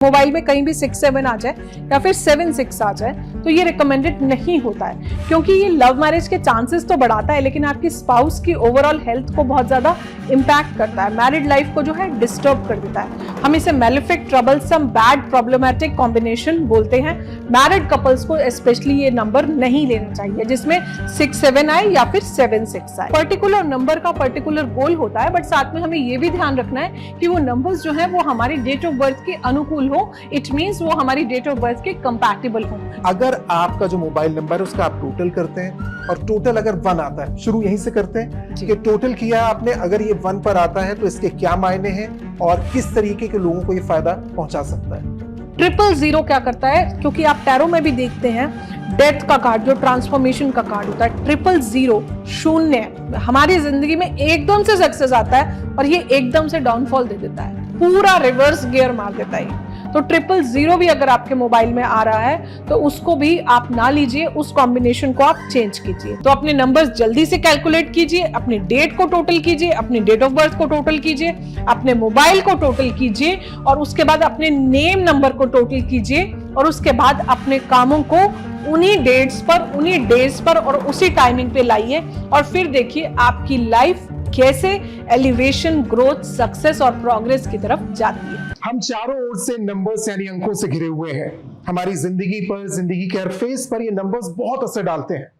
Mobile में कहीं भी 6-7 आ जाए या फिर 7-6 आ जाए तो ये रिकमेंडेड नहीं होता है, क्योंकि ये लव मैरिज के चांसेस तो बढ़ाता है लेकिन आपकी स्पाउस की ओवरऑल हेल्थ को बहुत ज्यादा इम्पैक्ट करता है, मैरिड लाइफ को जो है डिस्टर्ब कर देता है। हम इसे malefic, troublesome, bad, problematic combination बोलते हैं। मैरिड कपल्स को स्पेशली ये नंबर नहीं लेना चाहिए जिसमें 6-7 आए या फिर 7-6 आए। पर्टिकुलर नंबर का पर्टिकुलर गोल होता है, बट साथ में हमें ये भी ध्यान रखना है कि वो नंबर्स जो है वो हमारी डेट ऑफ बर्थ के अनुकूल हो। इट मींस वो हमारी डेट ऑफ बर्थ के कंपैटिबल हो। अगर आपका जो मोबाइल नंबर है उसका आप टोटल करते हैं और टोटल अगर 1 आता है, शुरू यहीं से करते हैं कि टोटल किया आपने, अगर ये 1 पर आता है तो इसके क्या मायने हैं और किस तरीके के लोगों को ये फायदा पहुंचा सकता है। 000 क्या करता है, क्योंकि आप टैरो में भी देखते हैं डेथ का कार्ड जो ट्रांसफॉर्मेशन का कार्ड होता है, 000 शून्य हमारी जिंदगी में एकदम से सक्सेस आता है और ये एकदम से डाउनफॉल दे देता है, पूरा रिवर्स गियर मार देता है। तो 000 भी अगर आपके मोबाइल में आ रहा है तो उसको भी आप ना लीजिए, उस कॉम्बिनेशन को आप चेंज कीजिए। तो अपने नंबर्स जल्दी से कैलकुलेट कीजिए, अपनी डेट को टोटल कीजिए, अपनी डेट ऑफ बर्थ को टोटल कीजिए, अपने मोबाइल को टोटल कीजिए और उसके बाद अपने नेम नंबर को टोटल कीजिए और उसके बाद अपने कामों को उन्हीं डेट्स पर, उन्हीं डेज पर और उसी टाइमिंग पे लाइए और फिर देखिए आपकी लाइफ कैसे एलिवेशन, ग्रोथ, सक्सेस और प्रोग्रेस की तरफ जाती है। हम चारों ओर से नंबर्स यानी अंकों से घिरे हुए हैं। हमारी जिंदगी पर, जिंदगी के हर फेस पर ये नंबर्स बहुत असर डालते हैं।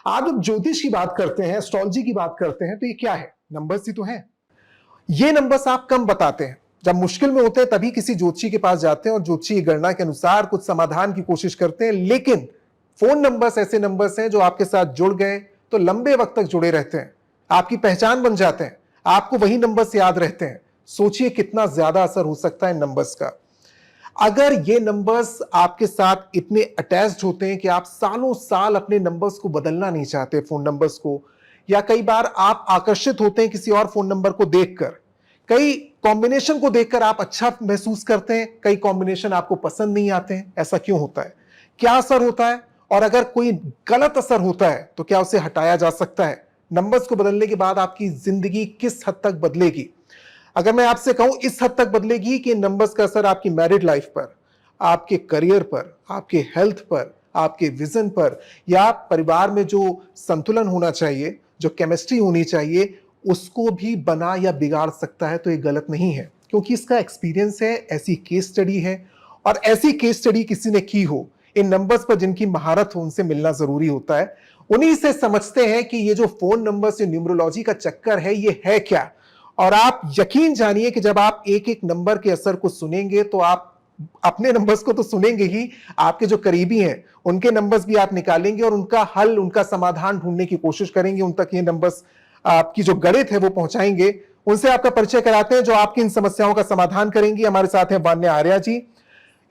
आज जब ज्योतिष की बात करते हैं, एस्ट्रोलॉजी की बात करते हैं, तो ये क्या है? नंबर्स ही तो हैं। ये नंबर्स आप कम बताते हैं, जब मुश्किल में होते हैं तभी किसी ज्योतिषी के पास जाते हैं और ज्योतिषी की गणना के अनुसार कुछ समाधान की कोशिश करते हैं। लेकिन फोन नंबर्स ऐसे नंबर्स हैं जो आपके साथ जुड़ गए तो लंबे वक्त तक जुड़े रहते हैं, आपकी पहचान बन जाते हैं, आपको वही नंबर्स याद रहते हैं। सोचिए कितना ज्यादा असर हो सकता है नंबर्स का। अगर ये नंबर्स आपके साथ इतने अटैच्ड होते हैं कि आप सालों साल अपने नंबर्स को बदलना नहीं चाहते, फोन नंबर्स को, या कई बार आप आकर्षित होते हैं किसी और फोन नंबर को देखकर, कई कॉम्बिनेशन को देखकर आप अच्छा महसूस करते हैं, कई कॉम्बिनेशन आपको पसंद नहीं आते हैं। ऐसा क्यों होता है? क्या असर होता है? और अगर कोई गलत असर होता है तो क्या उसे हटाया जा सकता है? नंबर्स को बदलने के बाद आपकी जिंदगी किस हद तक बदलेगी? अगर मैं आपसे कहूं इस हद तक बदलेगी कि नंबर्स का असर आपकी मैरिड लाइफ पर, आपके करियर पर, आपके हेल्थ पर, आपके विजन पर, या परिवार में जो संतुलन होना चाहिए, जो केमिस्ट्री होनी चाहिए, उसको भी बना या बिगाड़ सकता है। तो ये गलत नहीं है, क्योंकि इसका एक्सपीरियंस है, ऐसी केस स्टडी है। और ऐसी केस स्टडी किसी ने की हो, इन नंबर्स पर जिनकी महारत हो, उनसे मिलना जरूरी होता है। उन्हीं से समझते हैं कि ये जो फोन नंबर्स, ये न्यूमरोलॉजी का चक्कर है, ये है क्या। और आप यकीन जानिए कि जब आप एक एक नंबर के असर को सुनेंगे तो आप अपने नंबर्स को तो सुनेंगे ही, आपके जो करीबी हैं उनके नंबर्स भी आप निकालेंगे और उनका हल, उनका समाधान ढूंढने की कोशिश करेंगे। उन तक ये नंबर्स, आपकी जो गणित है वो पहुंचाएंगे। उनसे आपका परिचय कराते हैं जो आपकी इन समस्याओं का समाधान करेंगी। हमारे साथ हैं वान्या आर्या जी,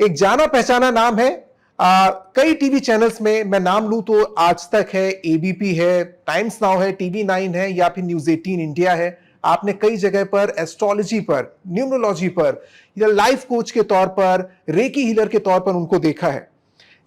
एक जाना पहचाना नाम है। कई टीवी चैनल्स में मैं नाम लूं तो आज तक है, एबीपी है, टाइम्स नाउ है, टीवी9 है, या फिर न्यूज 18 इंडिया है। आपने कई जगह पर एस्ट्रोलॉजी पर, न्यूमरोलॉजी पर, या लाइफ कोच के तौर पर, रेकी हीलर के तौर पर उनको देखा है।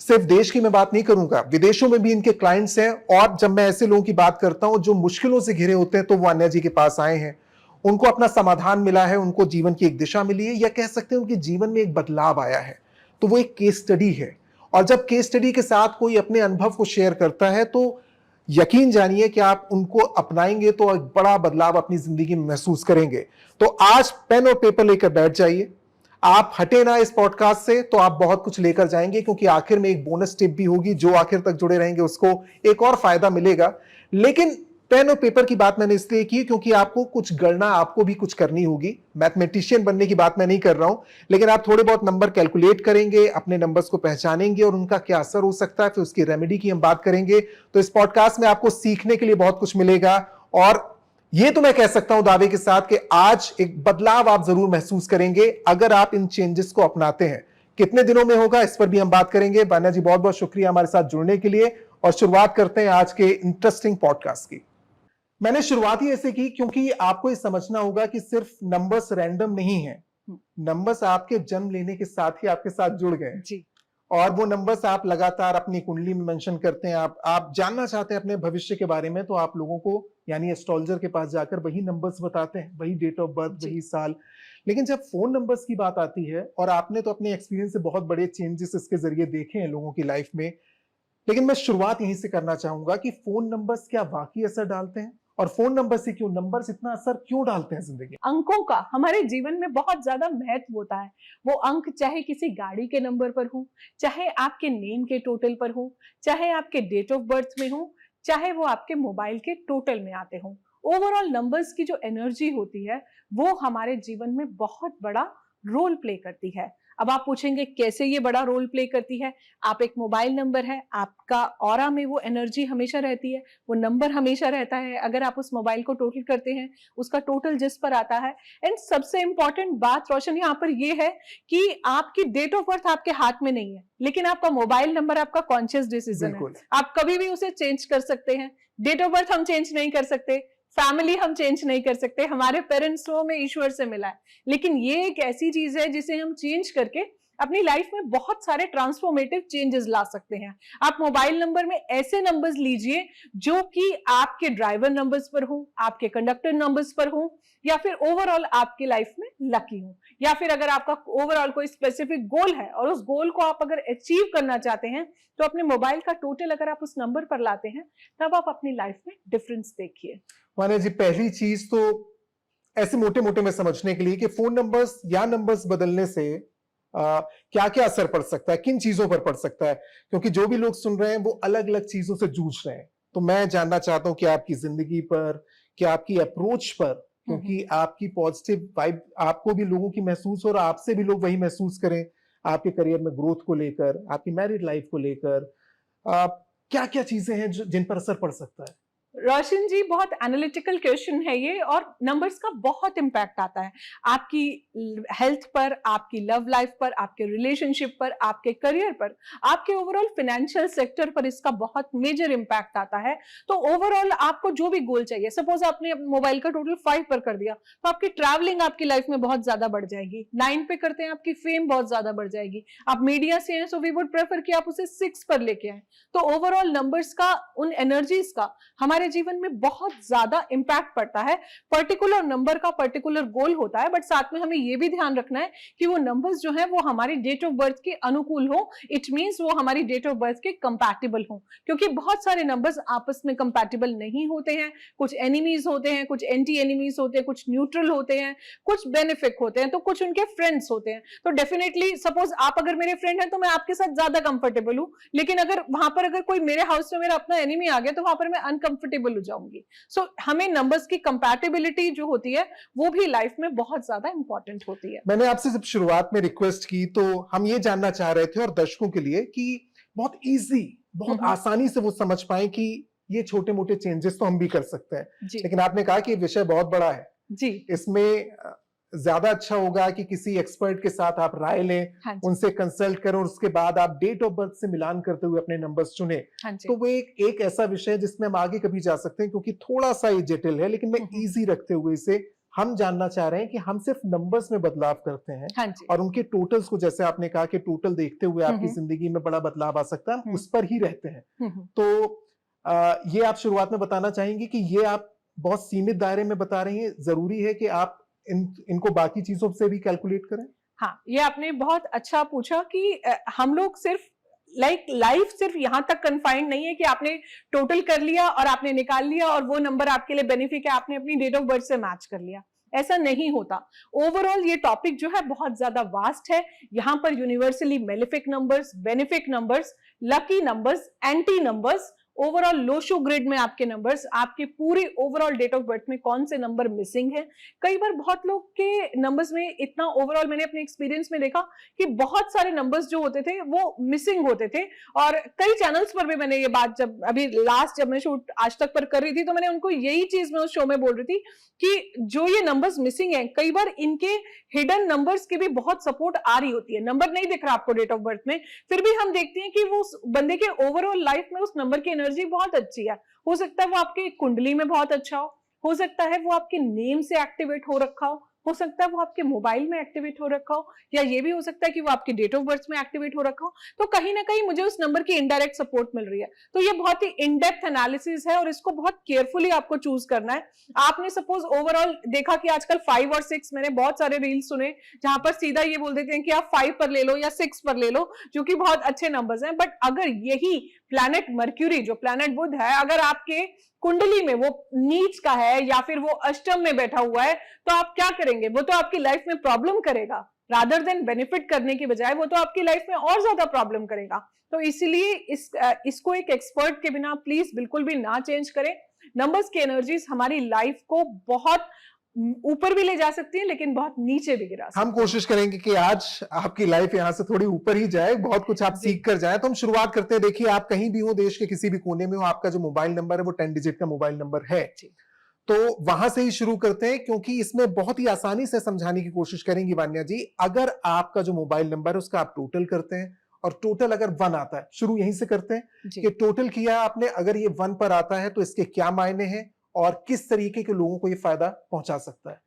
सिर्फ देश की मैं बात नहीं करूंगा, विदेशों में भी इनके क्लाइंट्स हैं। और जब मैं ऐसे लोगों की बात करता हूं जो मुश्किलों से घिरे होते हैं, तो वो वान्या जी के पास आए हैं, उनको अपना समाधान मिला है, उनको जीवन की एक दिशा मिली है, या कह सकते हैं उनके जीवन में एक बदलाव आया है। तो वो एक केस स्टडी है। और जब केस स्टडी के साथ कोई अपने अनुभव को शेयर करता है तो यकीन जानिए कि आप उनको अपनाएंगे तो एक बड़ा बदलाव अपनी जिंदगी में महसूस करेंगे। तो आज पेन और पेपर लेकर बैठ जाइए। आप हटे ना इस पॉडकास्ट से तो आप बहुत कुछ लेकर जाएंगे, क्योंकि आखिर में एक बोनस टिप भी होगी। जो आखिर तक जुड़े रहेंगे उसको एक और फायदा मिलेगा। लेकिन पेन और पेपर की बात मैंने इसलिए की क्योंकि आपको कुछ गणना, आपको भी कुछ करनी होगी। मैथमेटिशियन बनने की बात मैं नहीं कर रहा हूं, लेकिन आप थोड़े बहुत नंबर कैलकुलेट करेंगे, अपने नंबर्स को पहचानेंगे और उनका क्या असर हो सकता है, फिर उसकी रेमेडी की हम बात करेंगे। तो इस पॉडकास्ट में आपको सीखने के लिए बहुत कुछ मिलेगा। और ये तो मैं कह सकता हूं दावे के साथ कि आज एक बदलाव आप जरूर महसूस करेंगे अगर आप इन चेंजेस को अपनाते हैं। कितने दिनों में होगा इस पर भी हम बात करेंगे। वान्या जी, बहुत बहुत शुक्रिया हमारे साथ जुड़ने के लिए। और शुरुआत करते हैं आज के इंटरेस्टिंग पॉडकास्ट की। मैंने शुरुआत ही ऐसे की क्योंकि आपको ये समझना होगा कि सिर्फ नंबर्स रैंडम नहीं है। नंबर्स आपके जन्म लेने के साथ ही आपके साथ जुड़ गए जी। और वो नंबर्स आप लगातार अपनी कुंडली में मेंशन करते हैं। आप जानना चाहते हैं अपने भविष्य के बारे में, तो आप लोगों को यानी एस्ट्रोलॉजर के पास जाकर वही नंबर्स बताते हैं, वही डेट ऑफ बर्थ, वही साल। लेकिन जब फोन नंबर्स की बात आती है, और आपने तो अपने एक्सपीरियंस से बहुत बड़े चेंजेस इसके जरिए देखे हैं लोगों की लाइफ में, लेकिन मैं शुरुआत यहीं से करना चाहूंगा कि फोन नंबर्स क्या वाकई असर डालते हैं, और फोन नंबर से क्यों नंबर्स इतना असर क्यों डालते हैं जिंदगी? अंकों का हमारे जीवन में बहुत ज्यादा महत्व होता है। वो अंक चाहे किसी गाड़ी के नंबर पर हो, चाहे आपके नेम के टोटल पर हो, चाहे आपके डेट ऑफ बर्थ में हो, चाहे वो आपके मोबाइल के टोटल में आते हो। ओवरऑल नंबर्स की जो एनर्जी होती है वो हमारे जीवन में बहुत बड़ा रोल प्ले करती है। अब आप पूछेंगे कैसे ये बड़ा रोल प्ले करती है? आप एक मोबाइल नंबर है, आपका ऑरा में वो एनर्जी हमेशा रहती है, वो नंबर हमेशा रहता है। अगर आप उस मोबाइल को टोटल करते हैं, उसका टोटल जिस पर आता है। एंड सबसे इंपॉर्टेंट बात रोशन यहाँ पर ये है कि आपकी डेट ऑफ बर्थ आपके हाथ में नहीं है, लेकिन आपका मोबाइल नंबर आपका कॉन्शियस डिसीजन है। आप कभी भी उसे चेंज कर सकते हैं। डेट ऑफ बर्थ हम चेंज नहीं कर सकते, फैमिली हम चेंज नहीं कर सकते, हमारे पेरेंट्स को हमें ईश्वर से मिला है, लेकिन ये एक ऐसी चीज है जिसे हम चेंज करके अपनी लाइफ में बहुत सारे ट्रांसफॉर्मेटिव चेंजेस ला सकते हैं। आप मोबाइल नंबर में ऐसे नंबर्स लीजिए जो कि आपके ड्राइवर नंबर्स पर हो, आपके कंडक्टर नंबर्स पर हो, या फिर ओवरऑल आपकी लाइफ में लकी हो, या फिर अगर आपका ओवरऑल कोई स्पेसिफिक गोल है और उस गोल को आप अगर अचीव करना चाहते हैं तो अपने मोबाइल का टोटल अगर आप उस नंबर पर लाते हैं तब आप अपनी लाइफ में डिफरेंस देखिए। माने जी, पहली चीज तो ऐसे मोटे मोटे में समझने के लिए कि फोन नंबर्स या नंबर्स बदलने से क्या क्या असर पड़ सकता है, किन चीजों पर पड़ सकता है, क्योंकि जो भी लोग सुन रहे हैं वो अलग अलग चीजों से जूझ रहे हैं। तो मैं जानना चाहता हूं कि आपकी जिंदगी पर, कि आपकी अप्रोच पर, क्योंकि आपकी पॉजिटिव वाइब आपको भी लोगों की महसूस हो और आपसे भी लोग वही महसूस करें, आपके करियर में ग्रोथ को लेकर, आपकी मैरिड लाइफ को लेकर क्या क्या चीजें हैं जिन पर असर पड़ सकता है? रोशन जी, बहुत एनालिटिकल क्वेश्चन है ये, और नंबर्स का बहुत इंपैक्ट आता है आपकी हेल्थ पर, आपकी लव लाइफ पर, आपके रिलेशनशिप पर, आपके करियर पर, आपके ओवरऑल फाइनेंशियल सेक्टर पर इसका बहुत मेजर इंपैक्ट आता है। तो ओवरऑल आपको जो भी गोल चाहिए, सपोज आपने मोबाइल का टोटल 5 पर कर दिया तो आपकी ट्रैवलिंग आपकी लाइफ में बहुत ज्यादा बढ़ जाएगी। 9 पे करते हैं, आपकी फेम बहुत ज्यादा बढ़ जाएगी। आप मीडिया से हैं, सो वी वुड प्रेफर कि आप उसे 6 पर लेके आए। तो ओवरऑल नंबर्स का, उन एनर्जीज का हमारे जीवन में बहुत ज्यादा इंपैक्ट पड़ता है। पर्टिकुलर नंबर का पर्टिकुलर गोल होता है, बट साथ में हमें यह भी ध्यान रखना है कि वो नंबर्स जो है वो हमारी डेट ऑफ बर्थ के अनुकूल हो। इट मींस वो हमारी डेट ऑफ बर्थ के कंपैटिबल हो, क्योंकि बहुत सारे नंबर्स आपस में कंपैटिबल नहीं होते हैं। कुछ एनिमीज होते हैं, कुछ एंटी एनिमीज होते हैं, कुछ न्यूट्रल होते हैं, कुछ बेनिफिक होते हैं, तो कुछ उनके फ्रेंड्स होते हैं। तो डेफिनेटली सपोज आप अगर मेरे फ्रेंड हैं तो मैं आपके साथ ज्यादा कंफर्टेबल हूं, लेकिन अगर वहां पर अगर कोई मेरे हाउस में मेरा अपना एनिमी आ गया तो वहां पर मैं अनकंफर्टेबल हो जाऊंगी। सो हमें नंबर्स की कंपैटिबिलिटी जो होती है वो भी लाइफ में बहुत ज्यादा इंपॉर्टेंट होती है। मैंने आपसे जब शुरुआत में रिक्वेस्ट की तो हम ये जानना चाह रहे थे, और दर्शकों के लिए, कि बहुत इजी, बहुत आसानी से वो समझ पाए कि ये छोटे मोटे चेंजेस तो हम भी कर सकते हैं। लेकिन आपने कहा कि विषय बहुत बड़ा है जी, इसमें ज्यादा अच्छा होगा कि किसी एक्सपर्ट के साथ आप राय लें, उनसे कंसल्ट करें, और उसके बाद आप डेट ऑफ बर्थ से मिलान करते हुए अपने नंबर्स चुने। तो वो एक ऐसा विषय है जिसमें हम आगे कभी जा सकते हैं, क्योंकि थोड़ा सा ये जटिल है, लेकिन मैं इजी रखते हुए इसे हम जानना चाह रहे हैं कि हम सिर्फ नंबर्स में बदलाव करते हैं और उनके टोटल्स को, जैसे आपने कहा कि टोटल देखते हुए आपकी जिंदगी में बड़ा बदलाव आ सकता है, उस पर ही रहते हैं। तो ये आप शुरुआत में बताना चाहेंगे कि ये आप बहुत सीमित दायरे में बता रही हैं, जरूरी है कि आप इनको बाकी चीजों से भी कैलकुलेट करें? हाँ, ये आपने बहुत अच्छा पूछा कि हम लोग सिर्फ लाइफ सिर्फ यहां तक कन्फाइंड नहीं है कि आपने टोटल कर लिया और आपने निकाल लिया और वो नंबर आपके लिए बेनिफिक है, आपने अपनी डेट ऑफ बर्थ से मैच कर लिया। ऐसा नहीं होता। ओवरऑल ये टॉपिक जो है बहुत ज्यादा वास्ट है। यहां पर universally malefic numbers, benefic numbers, lucky numbers, anti numbers, overall Lo Shu grid में आपके नंबर्स, आपके पूरी ओवरऑल डेट ऑफ बर्थ में कौन से नंबर मिसिंग है। कई बार बहुत लोग के नंबर्स में इतना ओवरऑल मैंने अपने एक्सपीरियंस में देखा कि बहुत सारे नंबर्स जो होते थे वो मिसिंग होते थे, और कई चैनल्स पर भी मैंने ये बात, जब अभी लास्ट जब मैं शूट आज तक पर कर रही थी तो मैंने उनको यही चीज मैं उस शो में बोल रही थी कि जो ये नंबर्स मिसिंग है, कई बार इनके हिडन नंबर्स की भी बहुत सपोर्ट आ रही होती है। नंबर नहीं दिख रहा आपको डेट ऑफ बर्थ में, फिर भी हम देखते हैं कि वो बंदे के ओवरऑल लाइफ में उस नंबर की एनर्जी बहुत अच्छी है। हो सकता है वो आपके कुंडली में बहुत अच्छा हो सकता है वो आपके नेम से एक्टिवेट हो रखा हो हो सकता है वो आपके मोबाइल में एक्टिवेट हो रखा हो, या ये भी हो सकता है कि वो आपके डेट ऑफ बर्थ में एक्टिवेट हो रखा हो। तो कहीं ना कहीं मुझे उस नंबर की इनडायरेक्ट सपोर्ट मिल रही है। तो ये बहुत ही इन डेप्थ एनालिसिस है और इसको बहुत केयरफुली आपको चूज करना है। आपने सपोज ओवरऑल देखा कि आजकल 5 और 6, मैंने बहुत सारे रील सुने जहां पर सीधा ये बोल देते हैं कि आप 5 पर ले लो या 6 पर ले लो, जो कि बहुत अच्छे नंबर्स हैं। बट अगर यही प्लैनेट मर्क्यूरी, जो प्लैनेट बुध है, अगर आपके कुंडली में वो नीच का है या फिर वो अष्टम में बैठा हुआ है, तो आप क्या करेंगे? वो तो आपकी लाइफ में प्रॉब्लम करेगा, रादर देन बेनिफिट करने की बजाय वो तो आपकी लाइफ में और ज्यादा प्रॉब्लम करेगा। तो इसलिए इसको एक एक्सपर्ट के बिना प्लीज बिल्कुल भी ना चेंज करें। नंबर्स की एनर्जीज हमारी लाइफ को बहुत ऊपर भी ले जा सकती है, लेकिन बहुत नीचे भी गिरा सकती है। हम कोशिश करेंगे कि आज आपकी लाइफ यहां से थोड़ी ऊपर ही जाए, बहुत कुछ आप सीख कर जाए। तो हम शुरुआत करते हैं। देखिए, आप कहीं भी हो, देश के किसी भी कोने में हो, आपका जो मोबाइल नंबर है वो 10 डिजिट का मोबाइल नंबर है, तो वहां से ही शुरू करते हैं, क्योंकि इसमें बहुत ही आसानी से समझाने की कोशिश करेंगी वान्या जी। अगर आपका जो मोबाइल नंबर है उसका आप टोटल करते हैं और टोटल अगर 1 आता है, शुरू यहीं से करते हैं कि टोटल किया आपने, अगर ये 1 पर आता है तो इसके क्या मायने हैं और किस तरीके के लोगों को ये फायदा पहुंचा सकता है?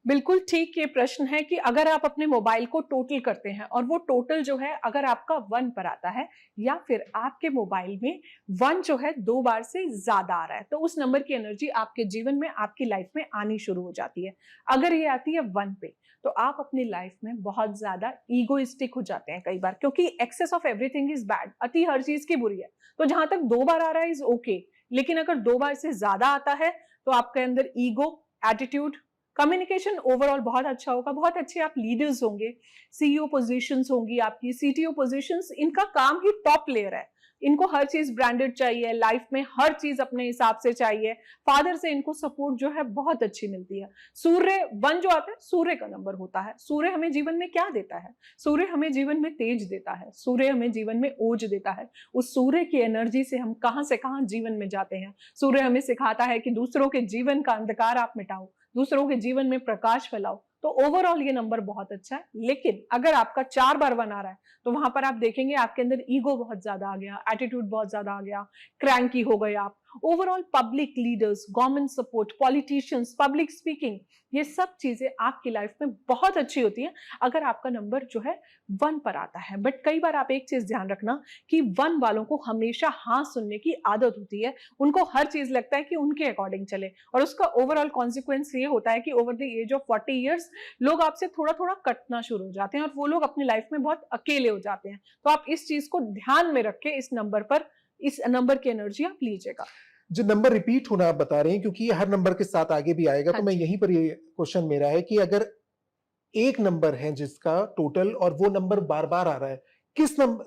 बिल्कुल ठीक ये प्रश्न है कि अगर आप अपने मोबाइल को टोटल करते हैं और वो टोटल जो है अगर आपका 1 पर आता है, या फिर आपके मोबाइल में 1 जो है 2 बार से ज्यादा आ रहा है, तो उस नंबर की एनर्जी आपके जीवन में, आपकी लाइफ में आनी शुरू हो जाती है। अगर ये आती है 1 पे, तो आप अपनी लाइफ में बहुत ज्यादा ईगोइस्टिक हो जाते हैं कई बार, क्योंकि excess of everything is bad, अति हर चीज की बुरी है। तो जहां तक 2 बार आ रहा है इज ओके, लेकिन अगर 2 बार से ज्यादा आता है तो आपके अंदर ईगो, एटीट्यूड, कम्युनिकेशन ओवरऑल बहुत अच्छा होगा, बहुत अच्छे आप लीडर्स होंगे, सीईओ पोजीशंस होंगी आपकी, सीटीओ पोजीशंस, इनका काम ही टॉप लेयर है। इनको हर चीज ब्रांडेड चाहिए, लाइफ में हर चीज अपने हिसाब से चाहिए। फादर से इनको सपोर्ट जो है बहुत अच्छी मिलती है। सूर्य 1 जो आता है, सूर्य का नंबर होता है। सूर्य हमें जीवन में क्या देता है? सूर्य हमें जीवन में तेज देता है, सूर्य हमें जीवन में ओज देता है। उस सूर्य की एनर्जी से हम कहां से कहां जीवन में जाते हैं। सूर्य हमें सिखाता है कि दूसरों के जीवन का अंधकार आप मिटाओ, दूसरों के जीवन में प्रकाश फैलाओ। तो ओवरऑल ये नंबर बहुत अच्छा है। लेकिन अगर आपका 4 बार 1 आ रहा है, तो वहां पर आप देखेंगे आपके अंदर ईगो बहुत ज्यादा आ गया, एटीट्यूड बहुत ज्यादा आ गया, क्रैंकी हो गए आप। Overall public leaders, government support, politicians, public speaking, ये सब चीजें आपकी लाइफ में बहुत अच्छी होती हैं अगर आपका नंबर जो है 1 पर आता है। बट कई बार आप एक चीज ध्यान रखना कि 1 वालों को हमेशा हाँ सुनने की आदत होती है। उनको हर चीज लगता है कि उनके अकॉर्डिंग चले, और उसका ओवरऑल कॉन्सिक्वेंस ये होता है कि over the age of 40 years लोग आपसे थोड़ा थोड़ा कटना शुरू हो जाते हैं और वो लोग अपनी लाइफ में बहुत अकेले हो जाते हैं। तो आप इस चीज को ध्यान में रख के इस नंबर की एनर्जी आप लीजिएगा। जो नंबर रिपीट होना आप बता रहे हैं, क्योंकि ये हर नंबर के साथ आगे भी आएगा, तो मैं यहीं पर ये क्वेश्चन मेरा है कि अगर एक नंबर है जिसका टोटल और वो नंबर बार बार आ रहा है, किस नंबर,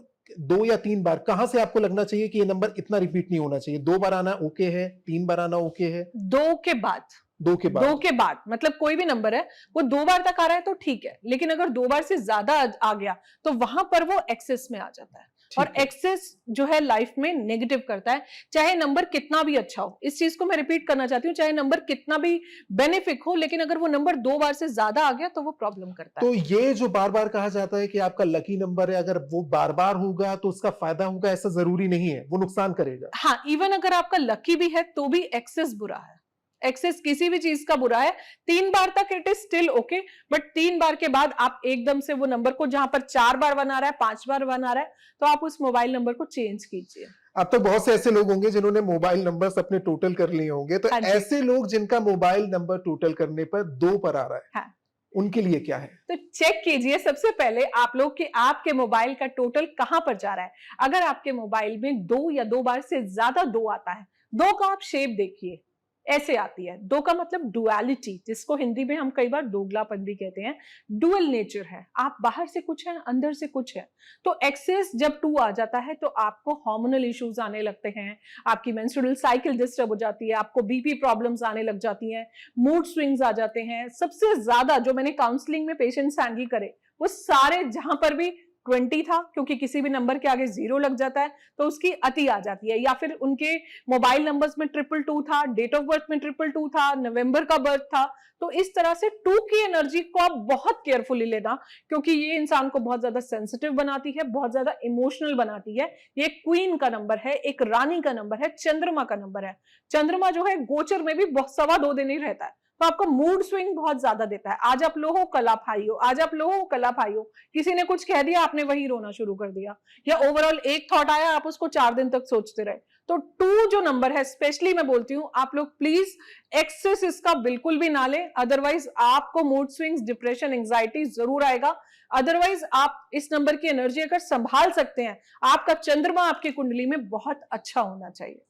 2 या 3 बार, कहां से आपको लगना चाहिए कि ये नंबर इतना रिपीट नहीं होना चाहिए? 2 बार आना ओके है, 3 बार आना ओके है? 2 के बाद, 2 के बाद, 2 के बाद मतलब कोई भी नंबर है वो 2 बार तक आ रहा है तो ठीक है, लेकिन अगर 2 बार से ज्यादा आ गया तो वहां पर वो एक्सेस में आ जाता है। और एक्सेस जो है लाइफ में नेगेटिव करता है, चाहे नंबर कितना भी अच्छा हो। इस चीज को मैं रिपीट करना चाहती हूँ, चाहे नंबर कितना भी बेनिफिक हो, लेकिन अगर वो नंबर 2 बार से ज्यादा आ गया तो वो प्रॉब्लम करता है। तो ये जो बार बार कहा जाता है कि आपका लकी नंबर है, अगर वो बार बार होगा तो उसका फायदा होगा, ऐसा जरूरी नहीं है, वो नुकसान करेगा। हाँ, इवन अगर आपका लकी भी है तो भी एक्सेस बुरा है। एक्सेस किसी भी चीज का बुरा है। 3 बार तक it is still okay, but 3 बार के बाद आप एकदम से वो नंबर को, जहां पर 4 बार 1 आ रहा है, 5 बार 1 आ रहा है, तो आप उस मोबाइल नंबर को चेंज कीजिए। अब तक बहुत से ऐसे लोग होंगे जिन्होंने मोबाइल नंबर्स अपने टोटल कर लिए होंगे, तो ऐसे लोग जिनका मोबाइल नंबर टोटल करने पर 2 पर आ रहा है, हाँ, उनके लिए क्या है? तो चेक कीजिए सबसे पहले आप लोग कि आपके मोबाइल का टोटल कहां पर जा रहा है। अगर आपके मोबाइल में 2 या 2 बार से ज्यादा 2 आता है, 2 का आप शेप देखिए, ऐसे आती है। 2 का मतलब डुअलिटी, जिसको हिंदी में हम कई बार दोगलापन भी कहते हैं। डुअल नेचर है, आप बाहर से कुछ है, अंदर से कुछ है। तो एक्सेस जब 2 आ जाता है तो आपको हार्मोनल इश्यूज आने लगते हैं, आपकी मेंस्ट्रुअल साइकिल डिस्टर्ब हो जाती है, आपको बीपी प्रॉब्लम्स आने लग जाती हैं, मूड स्विंग्स आ जाते हैं। सबसे ज्यादा जो मैंने काउंसलिंग में पेशेंट्स हैंडल करे, वो सारे जहां पर भी 20 था, क्योंकि किसी भी नंबर के आगे 0 लग जाता है तो उसकी अति आ जाती है, या फिर उनके मोबाइल नंबर्स में 222 था, डेट ऑफ बर्थ में 222 था, नवंबर का बर्थ था। तो इस तरह से 2 की एनर्जी को आप बहुत केयरफुली लेना, क्योंकि ये इंसान को बहुत ज्यादा सेंसिटिव बनाती है, बहुत ज्यादा इमोशनल बनाती है। ये क्वीन का नंबर है, एक रानी का नंबर है, चंद्रमा का नंबर है। चंद्रमा जो है गोचर में भी 2.25 दिन ही रहता है, तो आपका मूड स्विंग बहुत ज्यादा देता है। आज आप लो हो, कल आप हाई हो, आज आप लो हो, कल आप हाई हो। किसी ने कुछ कह दिया, आपने वही रोना शुरू कर दिया, या ओवरऑल एक थॉट आया, आप उसको 4 दिन तक सोचते रहे। तो 2 जो नंबर है, स्पेशली मैं बोलती हूँ, आप लोग प्लीज एक्सेस इसका बिल्कुल भी ना लें, अदरवाइज आपको मूड स्विंग्स, डिप्रेशन, एंजाइटी जरूर आएगा। अदरवाइज आप इस नंबर की एनर्जी अगर संभाल सकते हैं, आपका चंद्रमा आपकी कुंडली में बहुत अच्छा होना चाहिए।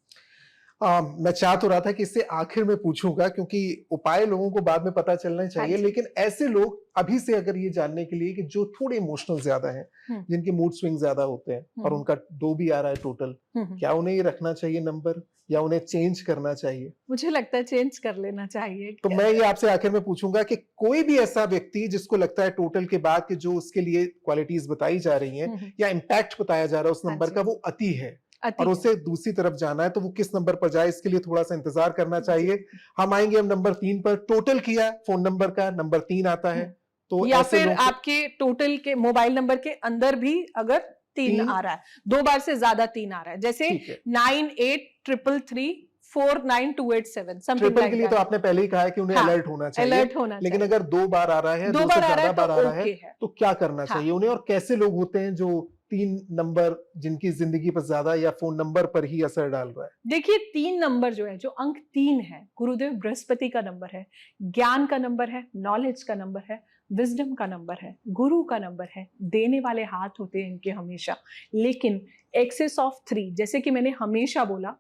मैं चाह तो रहा था कि इससे आखिर में पूछूंगा, क्योंकि उपाय लोगों को बाद में पता चलना चाहिए, लेकिन ऐसे लोग अभी से अगर ये जानने के लिए कि जो थोड़े इमोशनल ज्यादा हैं, जिनके मूड स्विंग ज्यादा होते हैं और उनका 2 भी आ रहा है टोटल, क्या उन्हें ये रखना चाहिए नंबर, या उन्हें चेंज करना चाहिए? मुझे लगता है चेंज कर लेना चाहिए। तो मैं ये आपसे आखिर में पूछूंगा कि कोई भी ऐसा व्यक्ति जिसको लगता है टोटल के बाद कि जो उसके लिए क्वालिटीज बताई जा रही हैं या इम्पैक्ट बताया जा रहा है उस नंबर का, वो अति है और उसे दूसरी तरफ जाना है, तो वो किस नंबर पर जाए, इसके लिए थोड़ा सा इंतजार करना चाहिए। हम आएंगे हम नंबर 3 पर। टोटल किया फोन नंबर का, नंबर 3 आता है, तो या फिर आपके टोटल के मोबाइल नंबर के अंदर भी अगर 3 आ रहा है, 2 बार से ज्यादा 3 आ रहा है, जैसे 9833349287 ट्रिपल के लिए तो आपने पहले ही कहा है कि उन्हें अलर्ट होना चाहिए, लेकिन अगर 2 बार आ रहा है, 2 से ज्यादा बार आ रहा है, तो क्या करना चाहिए उन्हें? और कैसे लोग होते हैं जो 3 नंबर जिनकी जिंदगी पर ज्यादा या फोन नंबर पर ही असर डाल रहा है? देखिए, 3 नंबर जो है, जो अंक 3 है, गुरुदेव बृहस्पति का नंबर है, ज्ञान का नंबर है, नॉलेज का नंबर है, विजडम का नंबर है, गुरु का नंबर है, देने वाले हाथ होते हैं इनके हमेशा। लेकिन एक्सेस ऑफ 3, जैसे कि मैंने हमेशा बोला,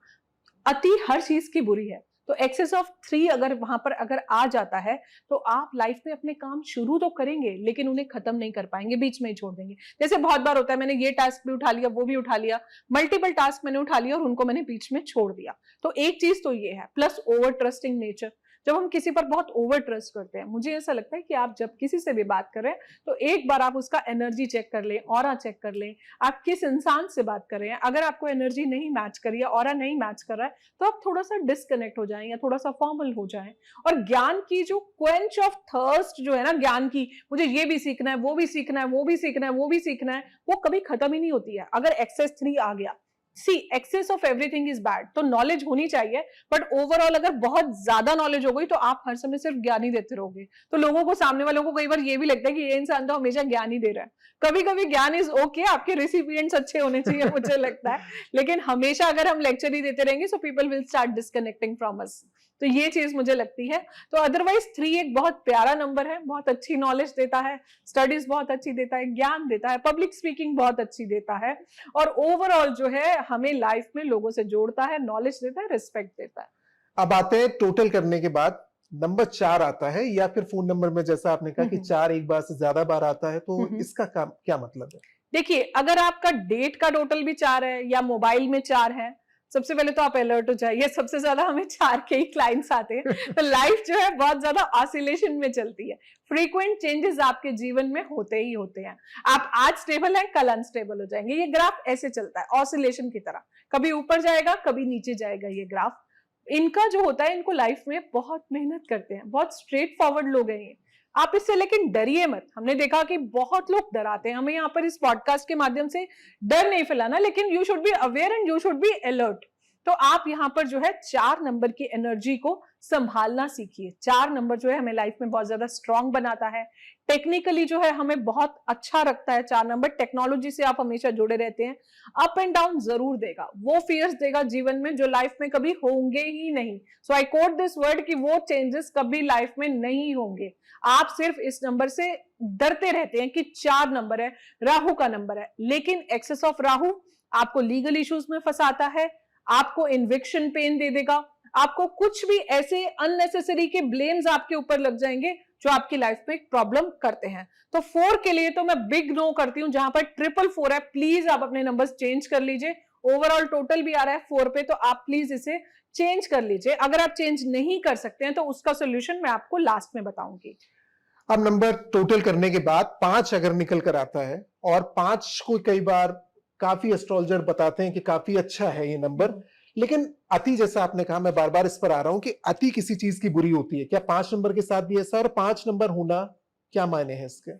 अति हर चीज की बुरी है, तो एक्सेस ऑफ 3 अगर वहां पर अगर आ जाता है, तो आप लाइफ में अपने काम शुरू तो करेंगे, लेकिन उन्हें खत्म नहीं कर पाएंगे, बीच में ही छोड़ देंगे। जैसे बहुत बार होता है, मैंने ये टास्क भी उठा लिया, वो भी उठा लिया, मल्टीपल टास्क मैंने उठा लिया और उनको मैंने बीच में छोड़ दिया। तो एक चीज तो ये है, प्लस ओवर ट्रस्टिंग नेचर। जब हम किसी पर बहुत ओवर ट्रस्ट करते हैं, मुझे ऐसा लगता है कि आप जब किसी से भी बात कर रहे हैं, तो एक बार आप उसका एनर्जी चेक कर लें, ऑरा चेक कर लें, आप किस इंसान से बात कर रहे हैं। अगर आपको एनर्जी नहीं मैच कर रही है, ऑरा नहीं मैच कर रहा है, तो आप थोड़ा सा डिस्कनेक्ट हो जाएं या थोड़ा सा फॉर्मल हो जाएं। और ज्ञान की जो क्वेंच ऑफ थर्स्ट जो है ना, ज्ञान की, मुझे ये भी सीखना है, वो भी सीखना है, वो भी सीखना है, वो भी सीखना है, वो कभी खत्म ही नहीं होती है। अगर एक्सेस 3 आ गया, see excess of everything is bad, तो नॉलेज होनी चाहिए, बट ओवरऑल अगर बहुत ज्यादा नॉलेज हो गई, तो आप हर समय सिर्फ ज्ञान ही देते रहोगे, तो लोगों को, सामने वालों को कई बार ये भी लगता है कि ये इंसान तो हमेशा ज्ञान ही दे रहा है। कभी कभी ज्ञान इज ओके, आपके रिसिपिएंट्स अच्छे होने चाहिए, मुझे लगता है, लेकिन हमेशा अगर हम लेक्चर ही देते रहेंगे, so people will start disconnecting from us. तो ये चीज मुझे लगती है। तो अदरवाइज 3 एक बहुत प्यारा नंबर है, बहुत अच्छी नॉलेज देता है, स्टडीज बहुत अच्छी देता है, ज्ञान देता है, पब्लिक स्पीकिंग बहुत अच्छी देता है, और ओवरऑल जो है हमें लाइफ में लोगों से जोड़ता है, नॉलेज देता है, रिस्पेक्ट देता है। अब आते हैं टोटल करने के बाद नंबर 4 आता है, या फिर फोन नंबर में जैसा आपने कहा कि 4 एक बार से ज्यादा बार आता है, तो इसका क्या मतलब है? देखिए, अगर आपका डेट का टोटल भी 4 है या मोबाइल में 4 है, सबसे पहले तो आप अलर्ट हो जाइए। सबसे ज्यादा हमें 4 के ही क्लाइंट्स आते हैं, तो लाइफ जो है बहुत ज्यादा ऑसिलेशन में चलती है, फ्रीक्वेंट चेंजेस आपके जीवन में होते ही होते हैं। आप आज स्टेबल हैं, कल अनस्टेबल हो जाएंगे। ये ग्राफ ऐसे चलता है ऑसिलेशन की तरह, कभी ऊपर जाएगा, कभी नीचे जाएगा। ये ग्राफ इनका जो होता है, इनको लाइफ में बहुत मेहनत करते हैं, बहुत स्ट्रेट फॉरवर्ड लोग हैं ये। आप इससे लेकिन डरिए मत। हमने देखा कि बहुत लोग डराते हैं, हमें यहाँ पर इस पॉडकास्ट के माध्यम से डर नहीं फैलाना, लेकिन you should be aware and you should be alert. तो आप यहाँ पर जो है 4 नंबर की एनर्जी को संभालना सीखिए। 4 नंबर जो है हमें लाइफ में बहुत ज्यादा स्ट्रांग बनाता है, टेक्निकली जो है हमें बहुत अच्छा रखता है। 4 नंबर टेक्नोलॉजी से आप हमेशा जुड़े रहते हैं। अप एंड डाउन जरूर देगा, वो फियर्स देगा जीवन में जो लाइफ में कभी होंगे ही नहीं। सो आई कोट दिस वर्ड कि वो चेंजेस कभी लाइफ में नहीं होंगे। आप सिर्फ इस नंबर से डरते रहते हैं कि 4 नंबर है, राहु का नंबर है, लेकिन एक्सेस ऑफ राहु आपको लीगल इश्यूज में फंसाता है, आपको इन्विक्शन पेन दे देगा, आपको कुछ भी ऐसे अननेसेसरी के ब्लेम्स आपके ऊपर लग जाएंगे जो आपकी लाइफ में प्रॉब्लम करते हैं। तो 4 के लिए तो मैं बिग नो करती हूं। जहां पर 444 है, प्लीज आप अपने नंबर्स चेंज कर लीजिए। ओवरऑल टोटल भी आ रहा है 4 पे, तो आप प्लीज इसे चेंज कर लीजिए। अगर आप चेंज नहीं कर सकते हैं, तो उसका सोल्यूशन मैं आपको लास्ट में बताऊंगी। अब नंबर टोटल करने के बाद 5 अगर निकल कर आता है, और 5 को कई बार काफी एस्ट्रोलॉजर बताते हैं कि काफी अच्छा है ये नंबर, लेकिन अति, जैसा आपने कहा, मैं बार बार इस पर आ रहा हूं कि अति किसी चीज की बुरी होती है क्या? 5 नंबर के साथ भी ऐसा? और 5 नंबर होना क्या मायने हैं इसके?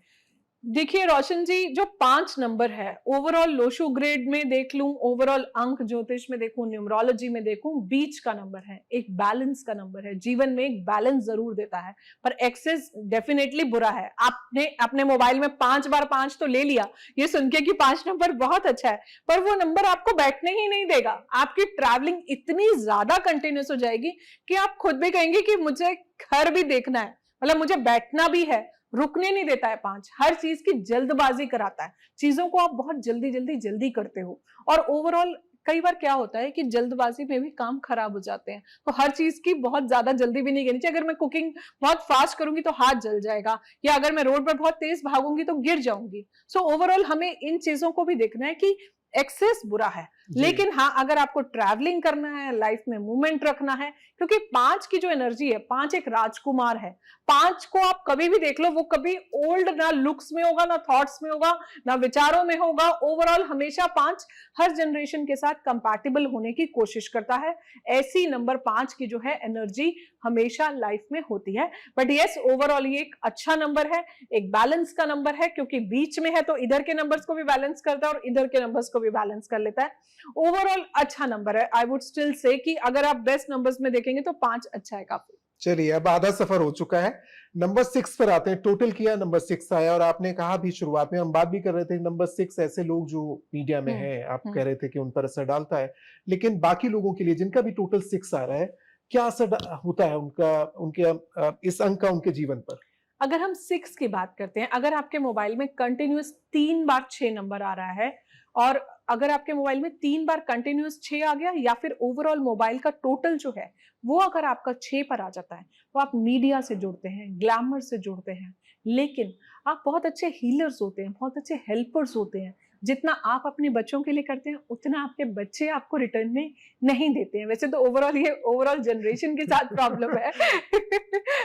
देखिए रोशन जी, जो 5 नंबर है, ओवरऑल लोशो ग्रेड में देख लूं, ओवरऑल अंक ज्योतिष में देखूं, न्यूमरोलॉजी में देखूं, बीच का नंबर है, एक बैलेंस का नंबर है। जीवन में एक बैलेंस जरूर देता है, पर एक्सेस डेफिनेटली बुरा है। आपने अपने मोबाइल में 5 बार 5 तो ले लिया, ये सुन के कि 5 नंबर बहुत अच्छा है, पर वो नंबर आपको बैठने ही नहीं देगा। आपकी ट्रैवलिंग इतनी ज्यादा कंटिन्यूस हो जाएगी कि आप खुद भी कहेंगे कि मुझे घर भी देखना है, मतलब मुझे बैठना भी है। रुकने नहीं देता है 5, हर चीज की जल्दबाजी कराता है, चीजों को आप बहुत जल्दी जल्दी जल्दी करते हो। और ओवरऑल कई बार क्या होता है कि जल्दबाजी में भी काम खराब हो जाते हैं, तो हर चीज की बहुत ज्यादा जल्दी भी नहीं करनी चाहिए। अगर मैं कुकिंग बहुत फास्ट करूंगी तो हाथ जल जाएगा, या अगर मैं रोड पर बहुत तेज भागूंगी तो गिर जाऊंगी। सो ओवरऑल हमें इन चीजों को भी देखना है कि एक्सेस बुरा है, लेकिन हाँ अगर आपको ट्रैवलिंग करना है, लाइफ में मूवमेंट रखना है, क्योंकि 5 की जो एनर्जी है, 5 एक राजकुमार है। 5 को आप कभी भी देख लो, वो कभी ओल्ड ना लुक्स में होगा, ना थॉट्स में होगा, ना विचारों में होगा। ओवरऑल हमेशा 5 हर जनरेशन के साथ कंपैटिबल होने की कोशिश करता है। ऐसी नंबर 5 की जो है एनर्जी हमेशा लाइफ में होती है। बट यस, ओवरऑल ये एक अच्छा नंबर है, एक बैलेंस का नंबर है, क्योंकि बीच में है तो इधर के नंबर्स को भी बैलेंस करता है और इधर के नंबर्स को भी बैलेंस कर लेता है। ओवरऑल अच्छा नंबर है। आई वुड स्टिल से कि अगर आप बेस्ट नंबर्स में देखेंगे तो 5 अच्छा है काफी। चलिए, अब आधा सफर हो चुका है, नंबर 6 पर आते हैं। टोटल किया, नंबर 6 आया, और आपने कहा भी शुरुआत में हम बात भी कर रहे थे, नंबर 6 ऐसे लोग जो मीडिया में हैं, आप कह रहे थे कि उन पर असर डालता है, लेकिन बाकी लोगों के लिए जिनका भी टोटल 6 आ रहा है, क्या असर होता है उनका, उनके इस अंक का उनके जीवन पर? अगर हम 6 की बात करते हैं, अगर आपके मोबाइल में कंटिन्यूस 3 बार 6 नंबर आ रहा है, और अगर आपके मोबाइल में 3 बार कंटिन्यूस 6 आ गया, या फिर ओवरऑल मोबाइल का टोटल जो है वो अगर आपका 6 पर आ जाता है, तो आप मीडिया से जुड़ते हैं, ग्लैमर से जुड़ते हैं, लेकिन आप बहुत अच्छे हीलर्स होते हैं, बहुत अच्छे हेल्पर्स होते हैं। जितना आप अपने बच्चों के लिए करते हैं, उतना आपके बच्चे आपको रिटर्न में नहीं देते हैं। वैसे तो ओवरऑल ये ओवरऑल जनरेशन के साथ प्रॉब्लम है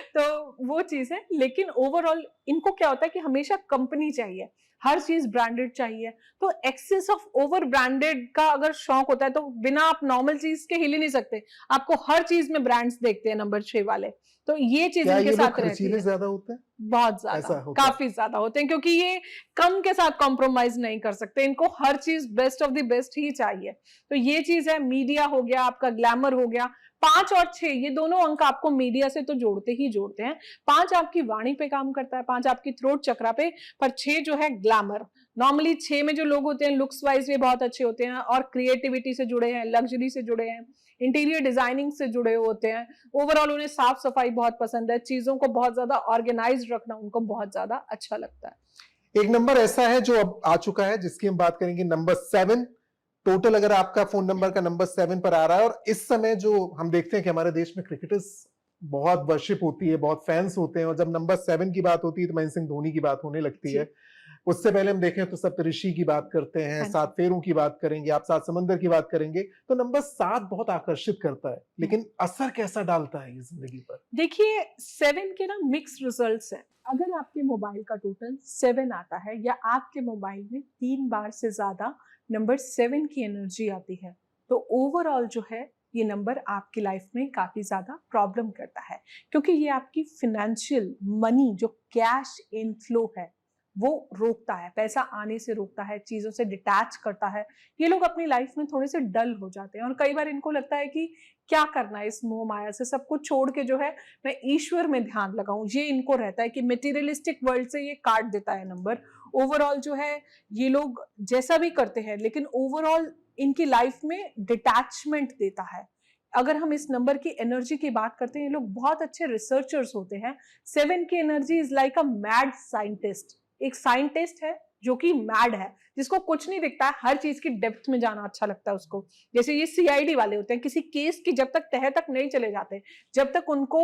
तो वो चीज है, लेकिन ओवरऑल इनको क्या होता है कि हमेशा कंपनी चाहिए, हर चीज ब्रांडेड चाहिए। तो एक्सेस ऑफ ओवर ब्रांडेड का अगर शौक होता है, तो बिना आप नॉर्मल चीज के हिल ही नहीं सकते, आपको हर चीज में ब्रांड्स देखते हैं नंबर 6 वाले। तो ये चीज इनके साथ रहती है। ज्यादा होते हैं, बहुत ज्यादा, काफी ज्यादा होते हैं, क्योंकि ये कम के साथ कॉम्प्रोमाइज नहीं कर सकते, इनको हर चीज बेस्ट ऑफ द बेस्ट ही चाहिए। तो ये चीज है, मीडिया हो गया, आपका ग्लैमर हो गया। 5 और 6 ये दोनों अंक आपको मीडिया से तो जोड़ते ही जोड़ते हैं। 5 आपकी वाणी पे काम करता है, 5 आपकी थ्रोट चक्रा पे, पर 6 जो है ग्लैमर। नॉर्मली 6 में जो लोग होते हैं, लुक्स वाइज ये बहुत अच्छे होते हैं, और क्रिएटिविटी से जुड़े हैं, लग्जरी से जुड़े हैं, इंटीरियर डिजाइनिंग से जुड़े होते हैं। ओवरऑल उन्हें साफ सफाई बहुत पसंद है, चीजों को बहुत ज्यादा ऑर्गेनाइज रखना उनको बहुत ज्यादा अच्छा लगता है। एक नंबर ऐसा है जो अब आ चुका है, जिसकी हम बात करेंगे, नंबर 7। टोटल अगर आपका फोन नंबर का नंबर 7 पर आ रहा है, और इस समय जो हम देखते हैं कि हमारे देश में क्रिकेटर्स बहुत वर्शिप होती है, बहुत फैंस होते हैं, और जब नंबर 7 की बात होती है तो महेंद्र सिंह धोनी की बात होने लगती है। उससे पहले हम देखें तो सप्तऋषि की बात करते हैं, 7 फेरों की बात करेंगे, आप 7 समंदर की बात करेंगे, तो नंबर 7 बहुत आकर्षित करता है, लेकिन असर कैसा डालता है ये जिंदगी पर? देखिए 7 के ना मिक्स रिजल्ट्स हैं। अगर आपके मोबाइल का टोटल 7 आता है, या आपके मोबाइल में 3 बार से ज्यादा नंबर 7 की एनर्जी आती है, तो ओवरऑल जो है ये नंबर आपकी लाइफ में काफी ज्यादा प्रॉब्लम करता है, क्योंकि ये आपकी फिनेंशियल मनी, जो कैश इनफ्लो है, वो रोकता है, पैसा आने से रोकता है, चीजों से डिटैच करता है। ये लोग अपनी लाइफ में थोड़े से डल हो जाते हैं, और कई बार इनको लगता है कि क्या करना है इस मोह माया से, सब कुछ छोड़ के जो है मैं ईश्वर में ध्यान लगाऊं। ये इनको रहता है कि मटेरियलिस्टिक वर्ल्ड से ये काट देता है नंबर। ओवरऑल जो है ये लोग जैसा भी करते हैं, लेकिन ओवरऑल इनकी लाइफ में डिटैचमेंट देता है। अगर हम इस नंबर की एनर्जी की बात करते हैं, ये लोग बहुत अच्छे रिसर्चर्स होते हैं। 7 की energy is like a mad scientist. एक साइंटिस्ट है जो कि मैड है, जिसको कुछ नहीं दिखता है, हर चीज की डेप्थ में जाना अच्छा लगता है उसको। जैसे ये सीआईडी वाले होते हैं, किसी केस की जब तक तह तक नहीं चले जाते, जब तक उनको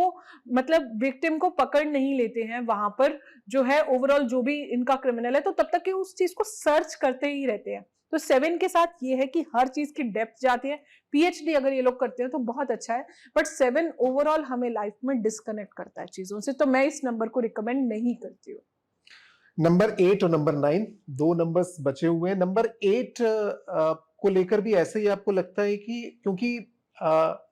मतलब विक्टिम को पकड़ नहीं लेते हैं, वहां पर जो है ओवरऑल जो भी इनका क्रिमिनल है, तो तब तक ये उस चीज को सर्च करते ही रहते हैं। तो 7 के साथ ये है कि हर चीज की डेप्थ जाती है। पीएचडी अगर ये लोग करते हैं तो बहुत अच्छा है, बट 7 ओवरऑल हमें लाइफ में डिस्कनेक्ट करता है चीजों से, तो मैं इस नंबर को रिकमेंड नहीं करती हूँ। नंबर 8 और नंबर 9 दो नंबर्स बचे हुए हैं। नंबर 8 को लेकर भी ऐसे ही आपको लगता है कि, क्योंकि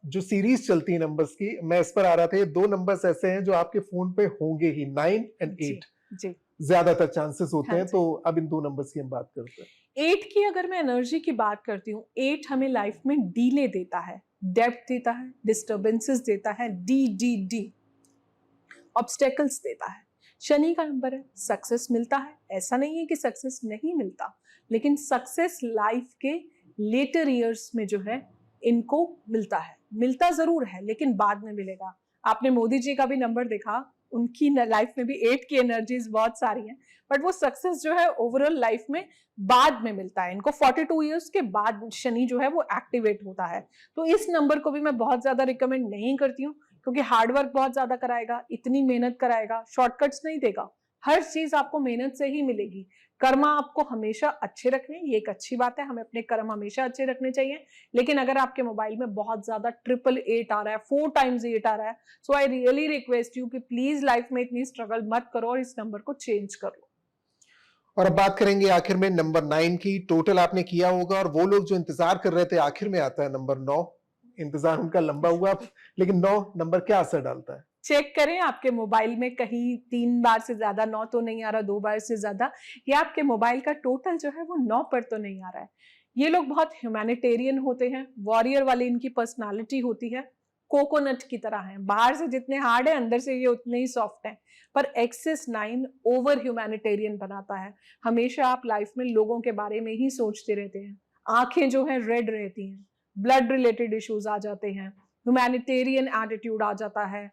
जो सीरीज चलती है नंबर्स की, मैं इस पर आ रहा था, ये 2 नंबर्स ऐसे हैं जो आपके फोन पे होंगे ही, 9 और 8। जी। ज्यादातर चांसेस होते हाँ हैं। जी। तो अब इन 2 नंबर्स की हम बात करते हैं। 8 की अगर मैं एनर्जी की बात करती हूँ, 8 हमें लाइफ में डीले देता है, डेप्थ देता है, डिस्टर्बेंसेस देता है, डी ऑब्स्टेकल्स देता है। शनि का नंबर है, सक्सेस मिलता है, ऐसा नहीं है कि सक्सेस नहीं मिलता, लेकिन सक्सेस लाइफ के लेटर ईयर्स में जो है इनको मिलता है, मिलता जरूर है लेकिन बाद में मिलेगा। आपने मोदी जी का भी नंबर देखा, उनकी लाइफ में भी 8 की एनर्जीज बहुत सारी हैं, बट वो सक्सेस जो है ओवरऑल लाइफ में बाद में मिलता है। इनको 42 ईयर्स के बाद शनि जो है वो एक्टिवेट होता है। तो इस नंबर को भी मैं बहुत ज्यादा रिकमेंड नहीं करती हूँ, क्योंकि हार्डवर्क बहुत ज्यादा कराएगा, इतनी मेहनत कराएगा, शॉर्टकट्स नहीं देगा। हर चीज आपको मेहनत से ही मिलेगी। कर्म आपको हमेशा अच्छे रखने, ये एक अच्छी बात है, हमें अपने कर्म हमेशा अच्छे रखने चाहिए। लेकिन अगर आपके मोबाइल में बहुत ज्यादा 888 आ रहा है, 4 टाइम्स 8 आ रहा है, सो आई रियली रिक्वेस्ट यू कि प्लीज लाइफ में इतनी स्ट्रगल मत करो और इस नंबर को चेंज कर लो। और अब बात करेंगे आखिर में नंबर 9 की। टोटल आपने किया होगा, और वो लोग जो इंतजार कर रहे थे, आखिर में आता है नंबर 9। इंतजार उनका लंबा हुआ, लेकिन 9 नंबर क्या असर डालता है? चेक करें आपके मोबाइल में कहीं 3 बार से ज्यादा 9 तो नहीं आ रहा, 2 बार से ज्यादा, या आपके मोबाइल का टोटल जो है वो 9 पर तो नहीं आ रहा है। ये लोग बहुत ह्यूमैनिटेरियन होते हैं, वॉरियर वाली इनकी पर्सनालिटी होती है, कोकोनट की तरह है, बाहर से जितने हार्ड है अंदर से ये उतने ही सॉफ्ट हैं। पर एक्सेस 9 ओवर ह्यूमैनिटेरियन बनाता है। हमेशा आप लाइफ में लोगों के बारे में ही सोचते रहते हैं, आंखें जो है रेड रहती हैं, ब्लड रिलेटेड इश्यूज आ जाते हैं, ह्यूमैनिटेरियन एटीट्यूड आ जाता है।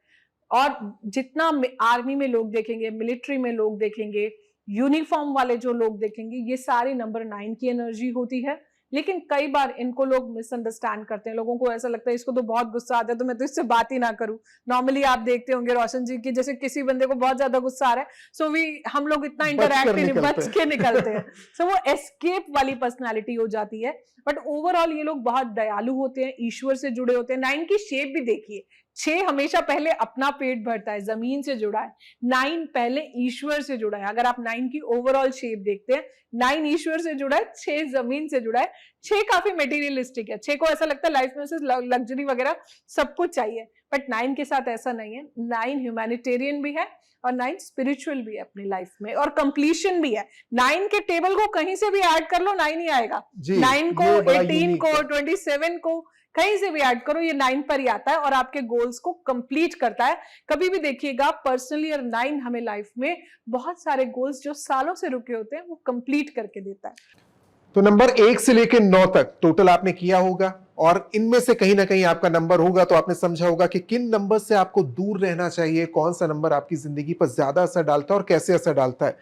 और जितना आर्मी में लोग देखेंगे, मिलिट्री में लोग देखेंगे, यूनिफॉर्म वाले जो लोग देखेंगे, ये सारे नंबर 9 की एनर्जी होती है। लेकिन कई बार इनको लोग मिसअंडरस्टैंड करते हैं, लोगों को ऐसा लगता है इसको तो बहुत गुस्सा आता है तो मैं तो इससे बात ही ना करूं। नॉर्मली आप देखते होंगे रोशन जी की, जैसे किसी बंदे को बहुत ज्यादा गुस्सा आ रहा है, सो हम लोग इतना इंटरैक्ट नहीं, बच के निकलते हैं। सो वो एस्केप वाली पर्सनैलिटी हो जाती है। बट ओवरऑल ये लोग बहुत दयालु होते हैं, ईश्वर से जुड़े होते हैं। 9 की शेप भी देखिए, 6 हमेशा पहले अपना पेट भरता है, जमीन से जुड़ा है, 9 पहले ईश्वर से जुड़ा है। अगर आप 9 की ओवरऑल शेप देखते हैं, 9 ईश्वर से जुड़ा है, 6 जमीन से जुड़ा है। 6 काफी मटेरियलिस्टिक है, 6 को ऐसा लगता है लाइफ में से लग्जरी वगैरह सब कुछ चाहिए, बट 9 के साथ ऐसा नहीं है। 9 ह्यूमैनिटेरियन भी है और 9 स्पिरिचुअल भी है अपनी लाइफ में, और कंप्लीशन भी है। 9 के टेबल को कहीं से भी ऐड कर लो, 9 ही आएगा। 9 को, 18 को, 27 को कहीं से भी ऐड करो, ये 9 पर ही आता है और आपके गोल्स को कंप्लीट करता है। कभी भी देखिएगा पर्सनली, और 9 हमें लाइफ में बहुत सारे गोल्स जो सालों से रुके होते हैं वो कंप्लीट करके देता है। तो नंबर 1 से लेकर 9 तक टोटल आपने किया होगा, और इनमें से कहीं ना कहीं आपका नंबर होगा, तो आपने समझा होगा कि किन नंबर से आपको दूर रहना चाहिए, कौन सा नंबर आपकी जिंदगी पर ज्यादा असर डालता है और कैसे असर डालता है।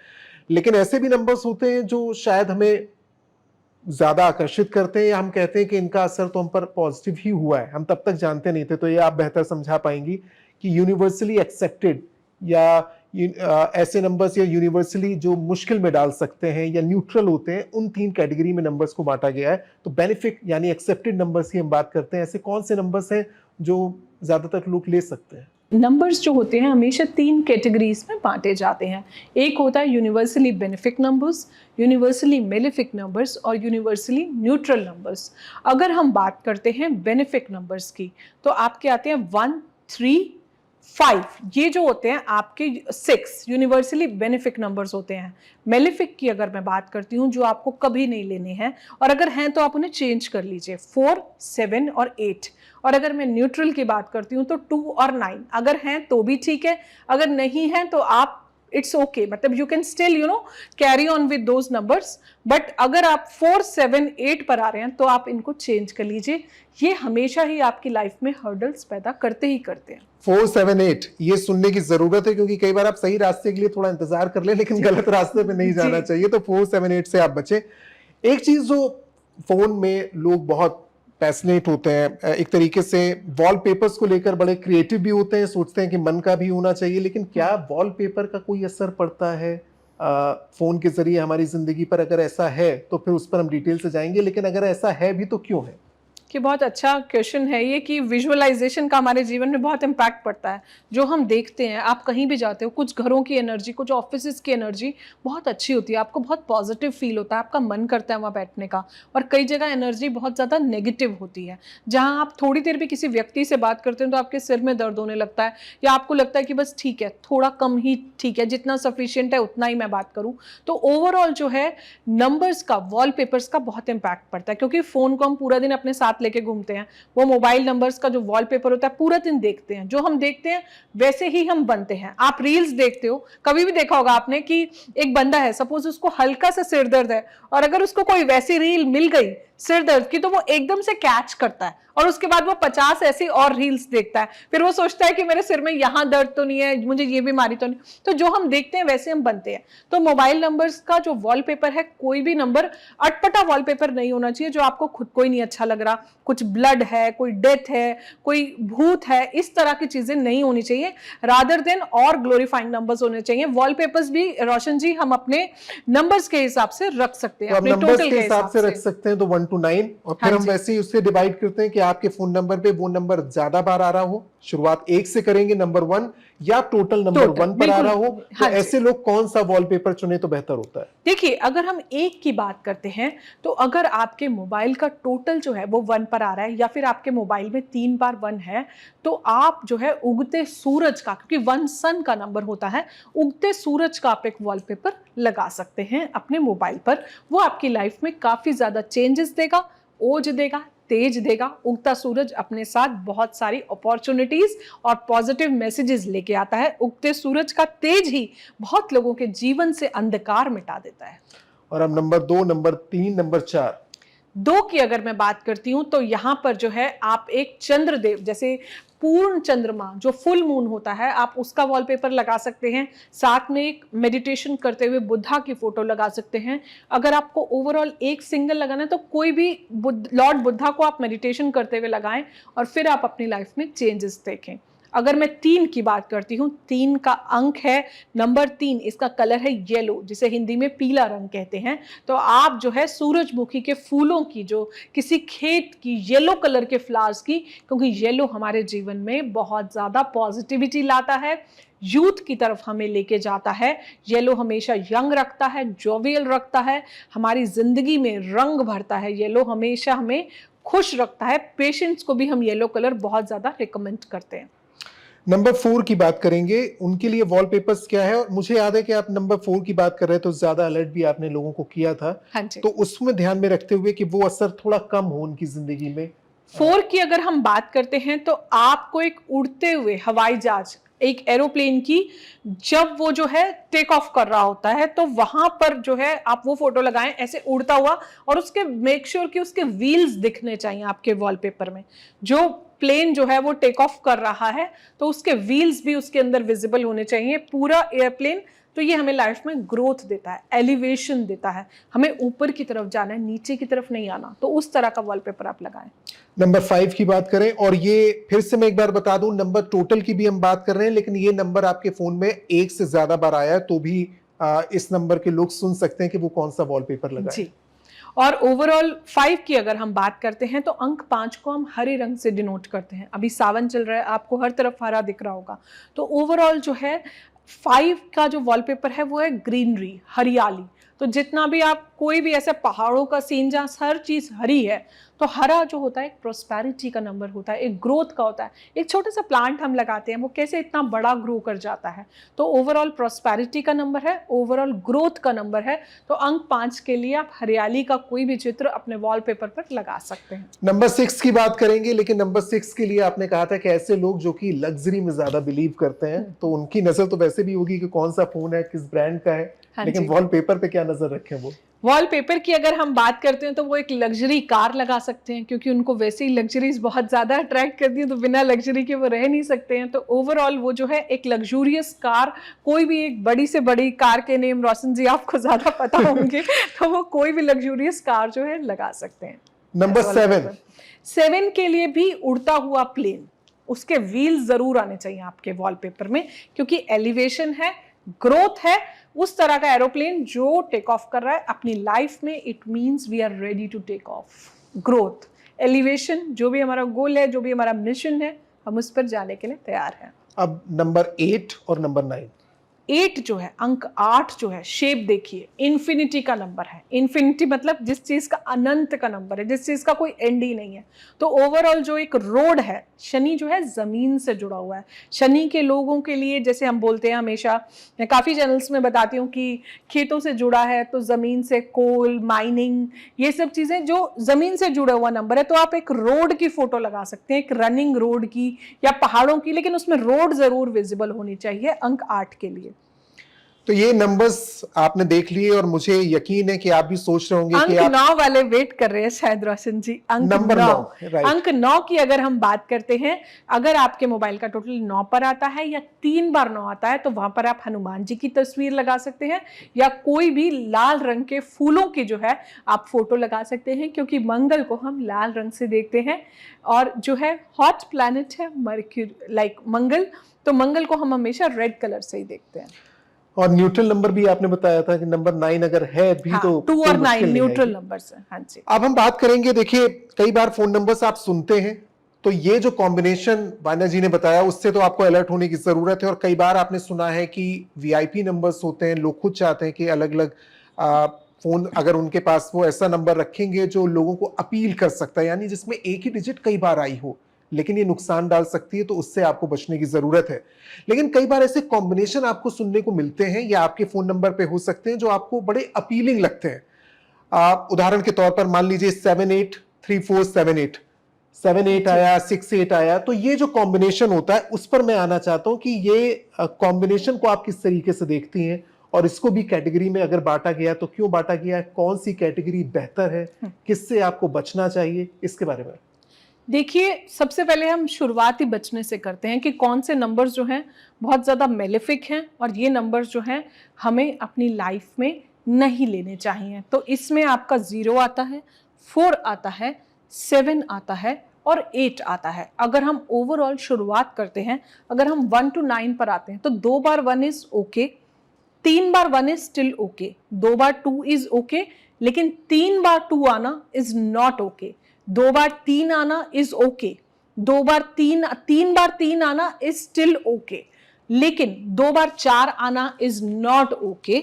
लेकिन ऐसे भी नंबर्स होते हैं जो शायद हमें ज्यादा आकर्षित करते हैं, या हम कहते हैं कि इनका असर तो हम पर पॉजिटिव ही हुआ है, हम तब तक जानते नहीं थे। तो ये आप बेहतर समझा पाएंगी कि यूनिवर्सली एक्सेप्टेड या ऐसे नंबर्स, या यूनिवर्सली जो मुश्किल में डाल सकते हैं या न्यूट्रल होते हैं, उन 3 कैटेगरी में नंबर्स को बांटा गया है। तो बेनिफिट यानी एक्सेप्टेड नंबर्स की हम बात करते हैं। ऐसे कौन से नंबर्स हैं जो ज्यादातर लोग ले सकते हैं? नंबर्स जो होते हैं हमेशा 3 कैटेगरीज में बांटे जाते हैं। एक होता है universally benefic numbers, universally malefic numbers और यूनिवर्सली न्यूट्रल नंबर्स। अगर हम बात करते हैं बेनिफिक नंबर्स की, तो आपके आते हैं 1, 3, 5। ये जो होते हैं आपके 6 यूनिवर्सली बेनिफिक नंबर्स होते हैं। मेलेफिक की अगर मैं बात करती हूँ, जो आपको कभी नहीं लेने हैं, और अगर हैं तो आप उन्हें चेंज कर लीजिए, 4, 7 और 8। और अगर मैं न्यूट्रल की बात करती हूँ तो 2 और 9। अगर हैं तो भी ठीक है, अगर नहीं है तो आप इट्स ओके, मतलब you can still carry on with those numbers. But अगर आप 4, 7, 8 पर आ रहे हैं तो आप इनको चेंज कर लीजिए। ये हमेशा ही आपकी लाइफ में हर्डल्स पैदा करते ही करते हैं। 4, 7, 8 ये सुनने की जरूरत है, क्योंकि कई बार आप सही रास्ते के लिए थोड़ा इंतजार कर ले, लेकिन गलत रास्ते पे नहीं जाना चाहिए। तो 4, 7, 8 से आप बचे। एक चीज जो फोन में लोग बहुत पैशनेट होते हैं, एक तरीके से वॉलपेपर्स को लेकर बड़े क्रिएटिव भी होते हैं, सोचते हैं कि मन का भी होना चाहिए। लेकिन क्या वॉलपेपर का कोई असर पड़ता है फोन के जरिए हमारी जिंदगी पर? अगर ऐसा है तो फिर उस पर हम डिटेल से जाएंगे, लेकिन अगर ऐसा है भी तो क्यों है? कि बहुत अच्छा क्वेश्चन है ये कि विजुअलाइजेशन का हमारे जीवन में बहुत इम्पैक्ट पड़ता है। जो हम देखते हैं, आप कहीं भी जाते हो, कुछ घरों की एनर्जी, कुछ ऑफिसेज की एनर्जी बहुत अच्छी होती है, आपको बहुत पॉजिटिव फील होता है, आपका मन करता है वहाँ बैठने का। और कई जगह एनर्जी बहुत ज़्यादा नेगेटिव होती है, जहाँ आप थोड़ी देर भी किसी व्यक्ति से बात करते हैं तो आपके सिर में दर्द होने लगता है, या आपको लगता है कि बस ठीक है, थोड़ा कम ही ठीक है, जितना सफिशियंट है उतना ही मैं बात करूँ। तो ओवरऑल जो है नंबर्स का, वॉलपेपर्स का बहुत इम्पैक्ट पड़ता है, क्योंकि फ़ोन को हम पूरा दिन अपने साथ लेके घूमते हैं। वो मोबाइल नंबर्स का जो वॉलपेपर होता है पूरा दिन देखते हैं, जो हम देखते हैं वैसे ही हम बनते हैं। आप रील्स देखते हो, कभी भी देखा होगा आपने कि एक बंदा है, सपोज उसको हल्का सा सिर दर्द है, और अगर उसको कोई वैसी रील मिल गई सिर दर्द की, तो वो एकदम से कैच करता है और उसके बाद वो 50 ऐसी और रील्स देखता है। फिर वो सोचता है कि मेरे सिर में यहाँ दर्द तो नहीं है, मुझे ये बीमारी तो नहीं। तो जो हम देखते हैं वैसे हम बनते हैं। तो मोबाइल नंबर्स का जो वॉलपेपर है, कोई भी नंबर अटपटा वॉलपेपर नहीं होना चाहिए जो आपको खुद को ही नहीं अच्छा लग रहा। कुछ ब्लड है, कोई डेथ है, कोई भूत है, इस तरह की चीजें नहीं होनी चाहिए। रादर देन और ग्लोरीफाइंग नंबर्स होने चाहिए। वॉलपेपर्स भी रोशन जी हम अपने नंबर्स के हिसाब से रख सकते हैं, तो अपने नंबर्स टोटल के के हिसाब से रख सकते हैं, तो 1 to 9, और फिर हम वैसे ही उससे डिवाइड करते हैं कि आपके फोन नंबर पे वो नंबर ज्यादा बार आ रहा हो। शुरुआत 1 से करेंगे, नंबर 1, या टोटल नंबर 1 पर आ रहा हो, तो ऐसे लोग कौन सा वॉलपेपर चुने तो बेहतर होता है? देखिए, अगर हम 1 की बात करते हैं, तो अगर आपके मोबाइल का टोटल जो है वो 1 पर आ रहा है, या फिर आपके मोबाइल में 3 बार 1 है, तो आप जो है उगते सूरज का, क्योंकि 1 सन का नंबर होता है, उगते सूरज का आप एक वॉलपेपर लगा सकते हैं अपने मोबाइल पर। वो आपकी लाइफ में काफी ज्यादा चेंजेस देगा, ओज देगा, तेज देगा। उगता सूरज अपने साथ बहुत सारी अपॉर्चुनिटीज और पॉजिटिव मैसेजेस लेके आता है। उगते सूरज का तेज ही बहुत लोगों के जीवन से अंधकार मिटा देता है। और अब नंबर 2, नंबर 3, नंबर 4। 2 की अगर मैं बात करती हूं, तो यहां पर जो है आप एक चंद्रदेव, जैसे पूर्ण चंद्रमा जो फुल मून होता है, आप उसका वॉलपेपर लगा सकते हैं। साथ में एक मेडिटेशन करते हुए बुद्धा की फोटो लगा सकते हैं। अगर आपको ओवरऑल एक सिंगल लगाना है, तो कोई भी लॉर्ड बुद्धा को आप मेडिटेशन करते हुए लगाएं, और फिर आप अपनी लाइफ में चेंजेस देखें। अगर मैं 3 की बात करती हूँ, 3 का अंक है नंबर 3, इसका कलर है येलो, जिसे हिंदी में पीला रंग कहते हैं। तो आप जो है सूरजमुखी के फूलों की, जो किसी खेत की येलो कलर के फ्लावर्स की, क्योंकि येलो हमारे जीवन में बहुत ज्यादा पॉजिटिविटी लाता है, यूथ की तरफ हमें लेके जाता है। येलो हमेशा यंग रखता है, जोवियल रखता है, हमारी जिंदगी में रंग भरता है। येलो हमेशा हमें खुश रखता है। पेशेंट्स को भी हम येलो कलर बहुत ज्यादा रिकमेंड करते हैं। नंबर 4 की बात करेंगे, उनके लिए वॉलपेपर्स क्या है? और मुझे याद है कि आप नंबर 4 की बात कर रहे हैं, तो ज्यादा अलर्ट भी आपने लोगों को किया था। हाँ जी। तो उसमें ध्यान में रखते हुए कि वो असर थोड़ा कम हो उनकी जिंदगी में। 4 की अगर हम बात करते हैं, तो आपको एक उड़ते हुए हवाई जहाज, एक एरोप्लेन की, जब वो जो है टेक ऑफ कर रहा होता है, तो वहां पर जो है आप वो फोटो लगाएं ऐसे उड़ता हुआ, और उसके मेक श्योर कि उसके व्हील्स दिखने चाहिए आपके वॉलपेपर में। जो प्लेन जो है वो टेक ऑफ कर रहा है, तो उसके व्हील्स भी उसके अंदर विजिबल होने चाहिए, पूरा एयरप्लेन। तो ये हमें लाइफ में ग्रोथ देता है, एलिवेशन देता है, हमें ऊपर की तरफ जाना है, नीचे की तरफ नहीं आना। तो उस तरह का वॉलपेपर आप लगाएं। नंबर 5 की बात करें, और ये फिर से मैं एक बार बता दूं, नंबर टोटल की भी हम बात कर रहे हैं, लेकिन ये नंबर आपके फोन में 1 से ज्यादा बार आया है, तो भी इस नंबर के लोग सुन सकते हैं कि वो कौन सा वॉलपेपर लगाएं। जी। और ओवरऑल 5 की अगर हम बात करते हैं, तो अंक 5 को हम हरे रंग से डिनोट करते हैं। अभी सावन चल रहा है, आपको हर तरफ हरा दिख रहा होगा। तो ओवरऑल जो है 5 का जो वॉलपेपर है वो है ग्रीनरी, हरियाली। तो जितना भी आप कोई भी ऐसे पहाड़ों का सीन जहाँ हर चीज हरी है, तो हरा जो होता है एक प्रोस्पेरिटी का नंबर होता है, एक ग्रोथ का होता है। एक छोटा सा प्लांट हम लगाते हैं, वो कैसे इतना बड़ा ग्रो कर जाता है। तो ओवरऑल प्रोस्पेरिटी का नंबर है, ओवरऑल ग्रोथ का नंबर है। तो अंक 5 के लिए आप हरियाली का कोई भी चित्र अपने वॉलपेपर पर लगा सकते हैं। नंबर 6 की बात करेंगे, लेकिन नंबर 6 के लिए आपने कहा था कि ऐसे लोग जो कि लग्जरी में ज्यादा बिलीव करते हैं, तो उनकी नजर तो वैसे भी होगी कि कौन सा फोन है, किस ब्रांड का है, लेकिन वॉलपेपर पे क्या नजर रखें? वो वॉलपेपर की अगर हम बात करते हैं, तो वो एक लग्जरी कार लगा सकते हैं, क्योंकि उनको वैसे ही लग्जरीज बहुत ज्यादा अट्रैक्ट करती हैं, तो बिना लग्जरी के वो रह नहीं सकते हैं। तो ओवरऑल वो जो है एक लग्जूरियस कार, कोई भी एक बड़ी से बड़ी कार के नेम रोशन जी आपको ज्यादा पता होंगे, तो वो कोई भी लग्जूरियस कार जो है लगा सकते हैं। नंबर 7 के लिए भी उड़ता हुआ प्लेन, उसके व्हील जरूर आने चाहिए आपके वॉलपेपर में, क्योंकि एलिवेशन है, ग्रोथ है। उस तरह का एरोप्लेन जो टेक ऑफ कर रहा है अपनी लाइफ में, it means we are ready to take off. Growth, elevation, जो भी हमारा गोल है, जो भी हमारा मिशन है, हम उस पर जाने के लिए तैयार हैं। अब नंबर 8 और नंबर 9, 8 जो है, अंक 8 जो है, शेप देखिए, इन्फिनिटी का नंबर है। इन्फिनिटी मतलब जिस चीज का अनंत का नंबर है, जिस चीज का कोई एंड ही नहीं है। तो ओवरऑल जो एक रोड है, शनि जो है जमीन से जुड़ा हुआ है। शनि के लोगों के लिए, जैसे हम बोलते हैं हमेशा, मैं काफी चैनल्स में बताती हूँ कि खेतों से जुड़ा है, तो जमीन से कोल माइनिंग, ये सब चीजें जो जमीन से जुड़ा हुआ नंबर है। तो आप एक रोड की फोटो लगा सकते हैं, एक रनिंग रोड की या पहाड़ों की, लेकिन उसमें रोड जरूर विजिबल होनी चाहिए अंक 8 के लिए। तो ये नंबर्स आपने देख लिए और मुझे यकीन है कि आप भी सोच रहे होंगे कि अंक आप 9 वाले वेट कर रहे हैं शायद रोशन जी। अंक नंबर 9, 9, राइट। अंक 9 की अगर हम बात करते हैं, अगर आपके मोबाइल का टोटल 9 पर आता है या 3 बार 9 आता है, तो वहां पर आप हनुमान जी की तस्वीर लगा सकते हैं या कोई भी लाल रंग के फूलों की जो है आप फोटो लगा सकते हैं, क्योंकि मंगल को हम लाल रंग से देखते हैं और जो है हॉट प्लैनेट है मर्क्यूरी, लाइक मंगल, तो मंगल को हम हमेशा रेड कलर से ही देखते हैं। और न्यूट्रल नंबर भी आपने बताया था कि नंबर 9 अगर है भी हाँ, तो 2 कोई और 9 मुश्किल नहीं न्यूट्रल आएगी। नंबर्स हैं। हाँ जी। अब हम बात करेंगे, देखिए कई बार फोन नंबर्स आप सुनते हैं, तो ये जो कॉम्बिनेशन वान्या जी ने बताया उससे तो आपको अलर्ट होने की जरूरत है। और कई बार आपने सुना है कि वीआईपी नंबर्स होते हैं, लोग खुद चाहते हैं कि अलग अलग फोन अगर उनके पास, वो ऐसा नंबर रखेंगे जो लोगों को अपील कर सकता है, यानी जिसमें एक ही डिजिट कई बार आई हो लेकिन ये नुकसान डाल सकती है, तो उससे आपको बचने की जरूरत है। लेकिन कई बार ऐसे कॉम्बिनेशन आपको सुनने को मिलते हैं या आपके फोन नंबर पे हो सकते हैं जो आपको बड़े अपीलिंग लगते हैं। आप उदाहरण के तौर पर मान लीजिए 783478, 78 आया, 68 आया, तो ये जो कॉम्बिनेशन होता है उस पर मैं आना चाहता हूं कि ये कॉम्बिनेशन को आप किस तरीके से देखती हैं और इसको भी कैटेगरी में अगर बांटा गया तो क्यों बांटा गया है, कौन सी कैटेगरी बेहतर है, किससे आपको बचना चाहिए, इसके बारे में। देखिए, सबसे पहले हम शुरुआत ही बचने से करते हैं कि कौन से नंबर्स जो हैं बहुत ज़्यादा मेलेफिक हैं और ये नंबर्स जो हैं हमें अपनी लाइफ में नहीं लेने चाहिए। तो इसमें आपका 0 आता है, 4 आता है, 7 आता है और 8 आता है। अगर हम ओवरऑल शुरुआत करते हैं, अगर हम 1 to 9 पर आते हैं, तो 2 बार 1 is okay, 3 bar 1 is still okay, 2 bar 2 is okay, लेकिन 3 बार 2 आना इज नॉट ओके। 2 बार 3 आना इज ओके, 2 बार 3 बार 3 आना इज स्टिल ओके, लेकिन 2 बार 4 आना इज नॉट ओके।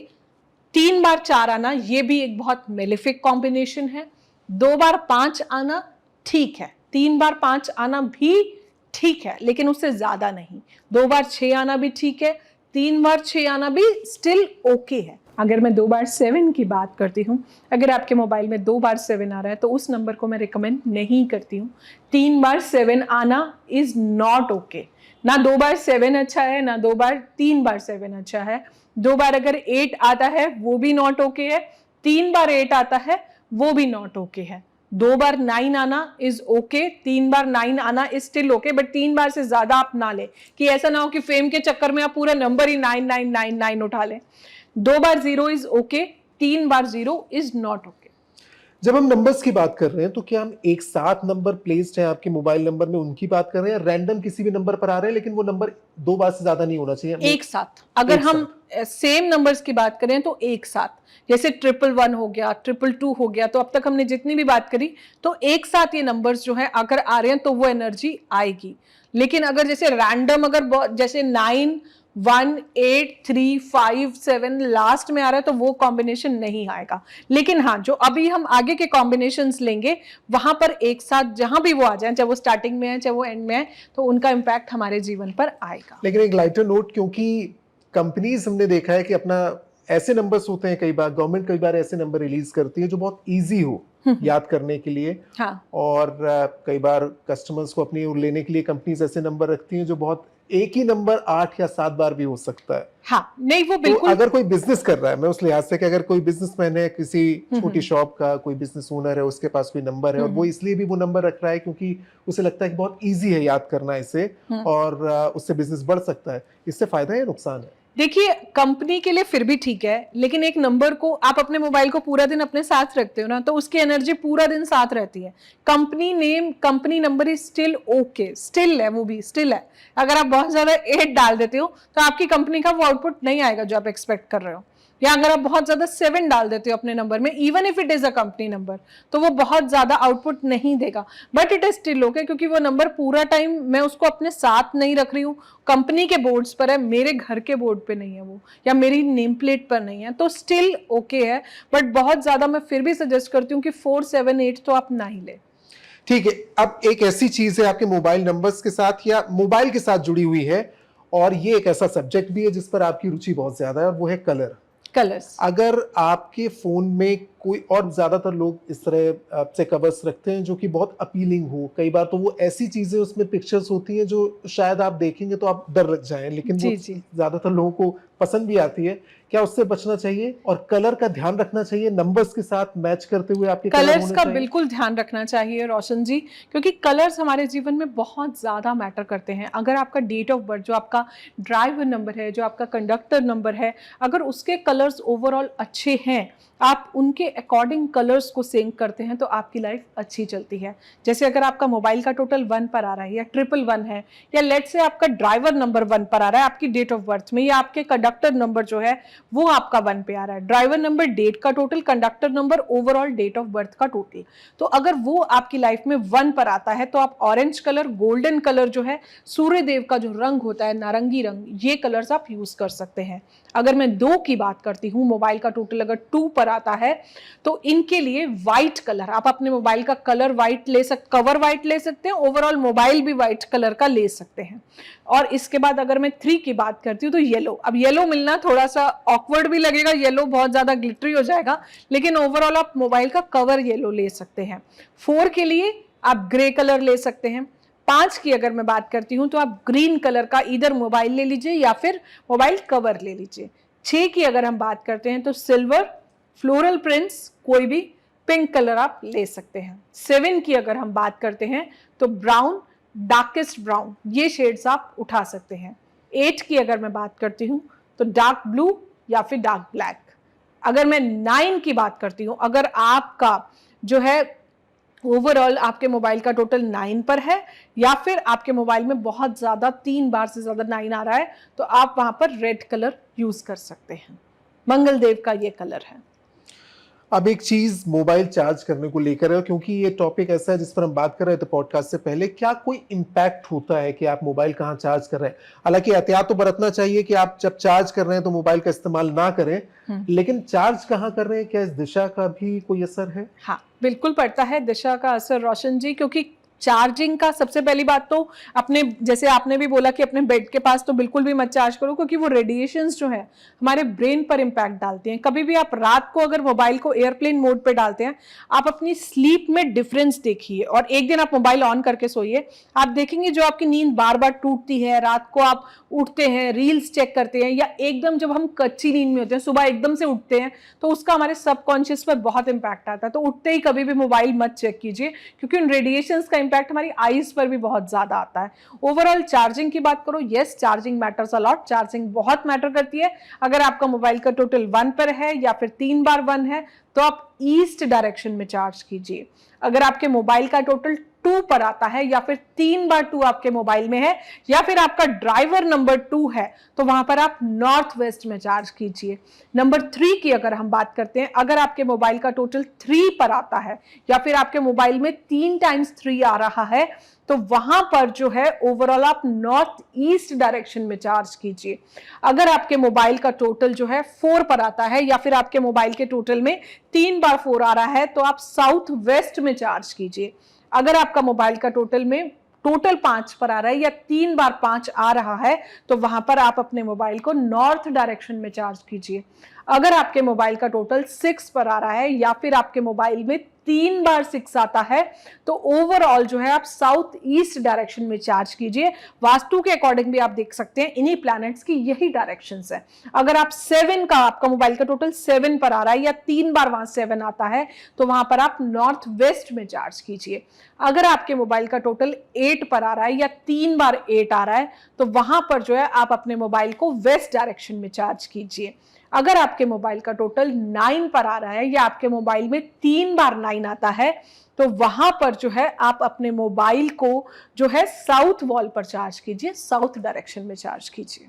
3 बार 4 आना ये भी एक बहुत मेलेफिक कॉम्बिनेशन है। 2 बार 5 आना ठीक है, 3 बार 5 आना भी ठीक है, लेकिन उससे ज्यादा नहीं। 2 बार 6 आना भी ठीक है, 3 बार 6 आना भी स्टिल ओके है। अगर मैं 2 बार 7 की बात करती हूँ, अगर आपके मोबाइल में 2 बार 7 आ रहा है तो उस नंबर को मैं रिकमेंड नहीं करती हूँ। 3 बार 7 आना इज नॉट ओके। ना 2 बार 7 अच्छा है, ना 2 बार 3 बार 7 अच्छा है। 2 बार अगर 8 आता है वो भी नॉट ओके है, 3 बार 8 आता है वो भी नॉट ओके है। 2 बार 9 आना इज ओके, 3 बार 9 आना इज स्टिल ओके, बट 3 बार से ज्यादा आप ना ले, कि ऐसा ना हो कि फेम के चक्कर में आप पूरा नंबर ही 9999 उठा लें। 2 बार 0 is okay, 3 bar 0 is not okay. जब हम नंबर्स की बात कर रहे हैं तो क्या हम एक साथ नंबर प्लेस्ड है आपके मोबाइल नंबर में उनकी बात कर रहे हैं, रैंडम किसी भी नंबर पर आ रहे हैं लेकिन वो नंबर 2 बार से ज्यादा नहीं होना चाहिए? एक साथ, अगर हम सेम नंबर्स की बात करें तो एक साथ, जैसे 111 हो गया, 222 हो गया, तो अब तक हमने जितनी भी बात करी, तो एक साथ ये नंबर्स जो है अगर आ रहे हैं तो वो एनर्जी आएगी। लेकिन अगर जैसे रैंडम, अगर जैसे 9 1 8 3 5 7 लास्ट में आ रहा है तो वो कॉम्बिनेशन नहीं आएगा। लेकिन हाँ, जो अभी हम आगे के कॉम्बिनेशंस लेंगे वहां पर एक साथ जहां भी वो आ जाए, चाहे वो स्टार्टिंग में है चाहे वो एंड में है, तो उनका इम्पैक्ट हमारे जीवन पर आएगा। लेकिन एक लाइटर नोट, क्योंकि कंपनीज हमने देखा है कि अपना ऐसे नंबर्स होते हैं, कई बार गवर्नमेंट कई बार ऐसे नंबर रिलीज करती है जो बहुत इजी हो याद करने के लिए। हाँ। और कई बार कस्टमर्स को अपनी ओर लेने के लिए कंपनीज ऐसे नंबर रखती हैं जो बहुत, एक ही नंबर 8 या 7 बार भी हो सकता है। हाँ, नहीं वो तो बिल्कुल। अगर कोई बिजनेस कर रहा है, मैं उस लिहाज से कि अगर कोई बिजनेसमैन है, किसी छोटी शॉप का कोई बिजनेस ओनर है, उसके पास कोई नंबर है और वो इसलिए भी वो नंबर रख रहा है क्योंकि उसे लगता है कि बहुत इजी है याद करना इसे और उससे बिजनेस बढ़ सकता है, इससे फायदा है या नुकसान है? देखिए, कंपनी के लिए फिर भी ठीक है, लेकिन एक नंबर को आप अपने मोबाइल को पूरा दिन अपने साथ रखते हो ना, तो उसकी एनर्जी पूरा दिन साथ रहती है। Company name, company number is still okay, still है, वो भी स्टिल है। अगर आप बहुत ज्यादा 8 डाल देते हो तो आपकी कंपनी का वो आउटपुट नहीं आएगा जो आप एक्सपेक्ट कर रहे हो। या अगर आप बहुत ज्यादा 7 डाल देते हो अपने नंबर में, even if it is a company number, तो वो बहुत ज्यादा आउटपुट नहीं देगा, but it is still okay, क्योंकि वो नंबर पूरा टाइम मैं उसको अपने साथ नहीं रख रही हूँ, कंपनी के बोर्ड्स पर है, मेरे घर के बोर्ड पे नहीं है वो, या मेरी नेम प्लेट पर नहीं है, तो स्टिल ओके है। बट बहुत ज्यादा मैं फिर भी सजेस्ट करती हूँ कि 4, 7, 8 तो आप ना ही ले। ठीक है, अब एक ऐसी चीज है आपके मोबाइल नंबर्स के साथ या मोबाइल के साथ जुड़ी हुई है, और ये एक ऐसा सब्जेक्ट भी है जिस पर आपकी रुचि बहुत ज्यादा है, और वो है कलर। कलर्स। अगर आपके फोन में कोई, और ज्यादातर लोग इस तरह से कवर्स रखते हैं जो कि बहुत अपीलिंग हो, कई बार तो वो ऐसी चीजें उसमें पिक्चर्स होती हैं जो शायद आप देखेंगे तो आप डर लग जाएं, लेकिन वो ज्यादातर लोगों को पसंद भी आती है। क्या उससे बचना चाहिए, और कलर का ध्यान रखना चाहिए नंबर्स के साथ मैच करते हुए आपके कलर्स का बिल्कुल ध्यान रखना चाहिए रोशन जी, क्योंकि कलर्स हमारे जीवन में बहुत ज्यादा मैटर करते हैं। अगर आपका डेट ऑफ बर्थ, जो आपका ड्राइवर नंबर है, जो आपका कंडक्टर नंबर है, अगर उसके कलर्स ओवरऑल अच्छे हैं, आप उनके अकॉर्डिंग कलर्स को सिंक करते हैं, तो आपकी लाइफ अच्छी चलती है। जैसे अगर आपका मोबाइल का टोटल 1 पर आ रहा है, या 111 है, या लेट से आपका ड्राइवर नंबर 1 पर आ रहा है आपकी डेट ऑफ बर्थ में, या आपके कंडक्टर नंबर जो है वो आपका 1 पे आ रहा है, ड्राइवर नंबर डेट का total, conductor number overall date of birth का टोटल, तो अगर वो आपकी लाइफ में 1 पर आता है, तो आप ऑरेंज कलर, गोल्डन कलर जो है, सूर्य देव का जो रंग होता है, नारंगी रंग, ये कलर्स आप यूज कर सकते हैं। अगर मैं 2 की बात करती हूँ, मोबाइल का टोटल अगर 2 पर आता है, तो इनके लिए व्हाइट कलर, आप अपने मोबाइल का कलर व्हाइट ले सकते, कवर व्हाइट ले सकते हैं, ओवरऑल मोबाइल भी व्हाइट कलर का ले सकते हैं। और इसके बाद अगर मैं 3 की बात करती हूँ, तो येलो। अब येलो मिलना थोड़ा सा ऑकवर्ड भी लगेगा, येलो बहुत ज्यादा ग्लिटरी हो जाएगा, लेकिन ओवरऑल आप मोबाइल का कवर येलो ले सकते हैं। 4 के लिए आप ग्रे कलर ले सकते हैं। 5 की अगर मैं बात करती हूँ, तो आप ग्रीन कलर का इधर मोबाइल ले लीजिए या फिर मोबाइल कवर ले लीजिए। 6 की अगर हम बात करते हैं, तो सिल्वर, फ्लोरल प्रिंट्स, कोई भी पिंक कलर आप ले सकते हैं। 7 की अगर हम बात करते हैं, तो ब्राउन, डार्केस्ट ब्राउन, ये शेड्स आप उठा सकते हैं। 8 की अगर मैं बात करती हूँ, तो डार्क ब्लू या फिर डार्क ब्लैक। अगर मैं 9 की बात करती हूँ, अगर आपका जो है ओवरऑल आपके मोबाइल का टोटल 9 पर है, या फिर आपके मोबाइल में बहुत ज्यादा 3 बार से ज्यादा 9 आ रहा है, तो आप वहां पर रेड कलर यूज कर सकते हैं। मंगल देव का ये कलर है। अब एक चीज मोबाइल चार्ज करने को लेकर है, क्योंकि ये टॉपिक ऐसा है जिस पर हम बात कर रहे थे पॉडकास्ट से पहले, क्या कोई इम्पैक्ट होता है कि आप मोबाइल कहाँ चार्ज कर रहे हैं? हालांकि एहतियात तो बरतना चाहिए कि आप जब चार्ज कर रहे हैं तो मोबाइल का इस्तेमाल ना करें, लेकिन चार्ज कहाँ कर रहे हैं, क्या इस दिशा का भी कोई असर है? हाँ, बिल्कुल पड़ता है दिशा का असर रोशन जी, क्योंकि चार्जिंग का सबसे पहली बात तो अपने, जैसे आपने भी बोला कि अपने बेड के पास तो बिल्कुल भी मत चार्ज करो, क्योंकि वो रेडिएशंस जो है हमारे ब्रेन पर इंपैक्ट डालती हैं। कभी भी आप रात को अगर मोबाइल को एयरप्लेन मोड पे डालते हैं, आप अपनी स्लीप में डिफरेंस देखिए, और एक दिन आप मोबाइल ऑन करके सोइए, आप देखेंगे जो आपकी नींद बार बार टूटती है, रात को आप उठते हैं, रील्स चेक करते हैं, या एकदम जब हम कच्ची नींद में होते हैं, सुबह एकदम से उठते हैं, तो उसका हमारे सबकॉन्शियस पर बहुत इंपैक्ट आता है। तो उठते ही कभी भी मोबाइल मत चेक कीजिए, क्योंकि उन रेडिएशंस का इंपैक्ट हमारी आईज पर भी बहुत ज्यादा आता है। ओवरऑल चार्जिंग की बात करो, yes, charging matters a lot, charging बहुत मैटर करती है। अगर आपका मोबाइल का टोटल 1 पर है या फिर 3 बार 1 है, तो आप ईस्ट डायरेक्शन में चार्ज कीजिए। अगर आपके मोबाइल का टोटल 2 पर आता है, या फिर 3 बार 2 आपके मोबाइल में है, या फिर आपका ड्राइवर नंबर 2 है, तो वहां पर आप नॉर्थ वेस्ट में चार्ज कीजिए। नंबर 3 की अगर हम बात करते हैं, अगर आपके मोबाइल का टोटल 3 पर आता है, या फिर आपके मोबाइल में 3 टाइम्स 3 आ रहा है, तो वहां पर जो है ओवरऑल आप नॉर्थ ईस्ट डायरेक्शन में चार्ज कीजिए। अगर आपके मोबाइल का टोटल जो है 4 पर आता है, या फिर आपके मोबाइल के टोटल में 3 बार 4 आ रहा है, तो आप साउथ वेस्ट में चार्ज कीजिए। अगर आपका मोबाइल का टोटल 5 पर आ रहा है, या 3 बार 5 आ रहा है, तो वहां पर आप अपने मोबाइल को नॉर्थ डायरेक्शन में चार्ज कीजिए। अगर आपके मोबाइल का टोटल 6 पर आ रहा है, या फिर आपके मोबाइल में 3 बार 6 आता है, तो ओवरऑल जो है आप साउथ ईस्ट डायरेक्शन में चार्ज कीजिए। वास्तु के अकॉर्डिंग भी आप देख सकते हैं इन्हीं प्लैनेट्स की यही डायरेक्शंस है। अगर आप 7 का, आपका मोबाइल का टोटल 7 पर आ रहा है, या 3 बार वहां 7 आता है, तो वहां पर आप नॉर्थ वेस्ट में चार्ज कीजिए। अगर आपके मोबाइल का टोटल 8 पर आ रहा है, या 3 बार 8 आ रहा है, तो वहां पर जो है आप अपने मोबाइल को वेस्ट डायरेक्शन में चार्ज कीजिए। अगर आपके मोबाइल का टोटल 9 पर आ रहा है, या आपके मोबाइल में 3 बार 9 आता है, तो वहां पर जो है आप अपने मोबाइल को जो है साउथ वॉल पर चार्ज कीजिए, साउथ डायरेक्शन में चार्ज कीजिए।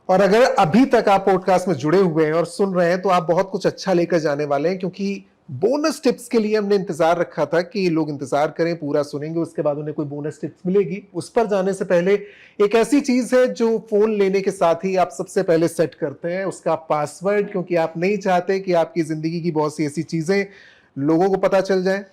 और अगर अभी तक आप पॉडकास्ट में जुड़े हुए हैं और सुन रहे हैं तो आप बहुत कुछ अच्छा लेकर जाने वाले हैं, क्योंकि बोनस टिप्स के लिए हमने इंतजार रखा था कि लोग इंतजार करें, पूरा सुनेंगे, उसके बाद उन्हें कोई बोनस टिप्स मिलेगी। उस पर जाने से पहले एक ऐसी चीज है जो फोन लेने के साथ ही आप सबसे पहले सेट करते हैं, उसका पासवर्ड, क्योंकि आप नहीं चाहते कि आपकी जिंदगी की बहुत सी ऐसी चीजें लोगों को पता चल जाए।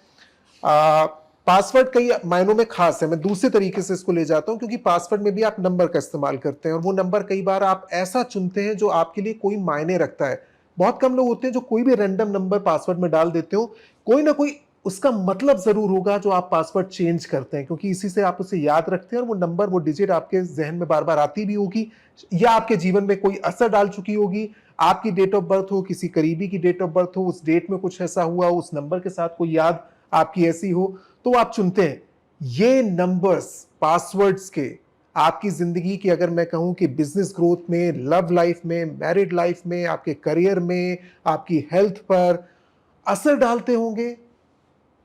पासवर्ड कई मायनों में खास है। मैं दूसरे तरीके से इसको ले जाता हूं, क्योंकि पासवर्ड में भी आप नंबर का इस्तेमाल करते हैं और वो नंबर कई बार आप ऐसा चुनते हैं जो आपके लिए कोई मायने रखता है। बहुत कम लोग होते हैं जो कोई भी रैंडम नंबर पासवर्ड में डाल देते हो, कोई ना कोई उसका मतलब जरूर होगा जो आप पासवर्ड चेंज करते हैं, क्योंकि इसी से आप उसे याद रखते हैं और वो नंबर, वो डिजिट आपके जहन में बार बार आती भी होगी या आपके जीवन में कोई असर डाल चुकी होगी। आपकी डेट ऑफ बर्थ हो, किसी करीबी की डेट ऑफ बर्थ हो, उस डेट में कुछ ऐसा हुआ, उस नंबर के साथ कोई याद आपकी ऐसी हो, तो आप चुनते हैं। ये नंबर्स पासवर्ड्स के आपकी जिंदगी की, अगर मैं कहूं कि बिजनेस ग्रोथ में, लव लाइफ में, मैरिड लाइफ में, आपके करियर में, आपकी हेल्थ पर असर डालते होंगे।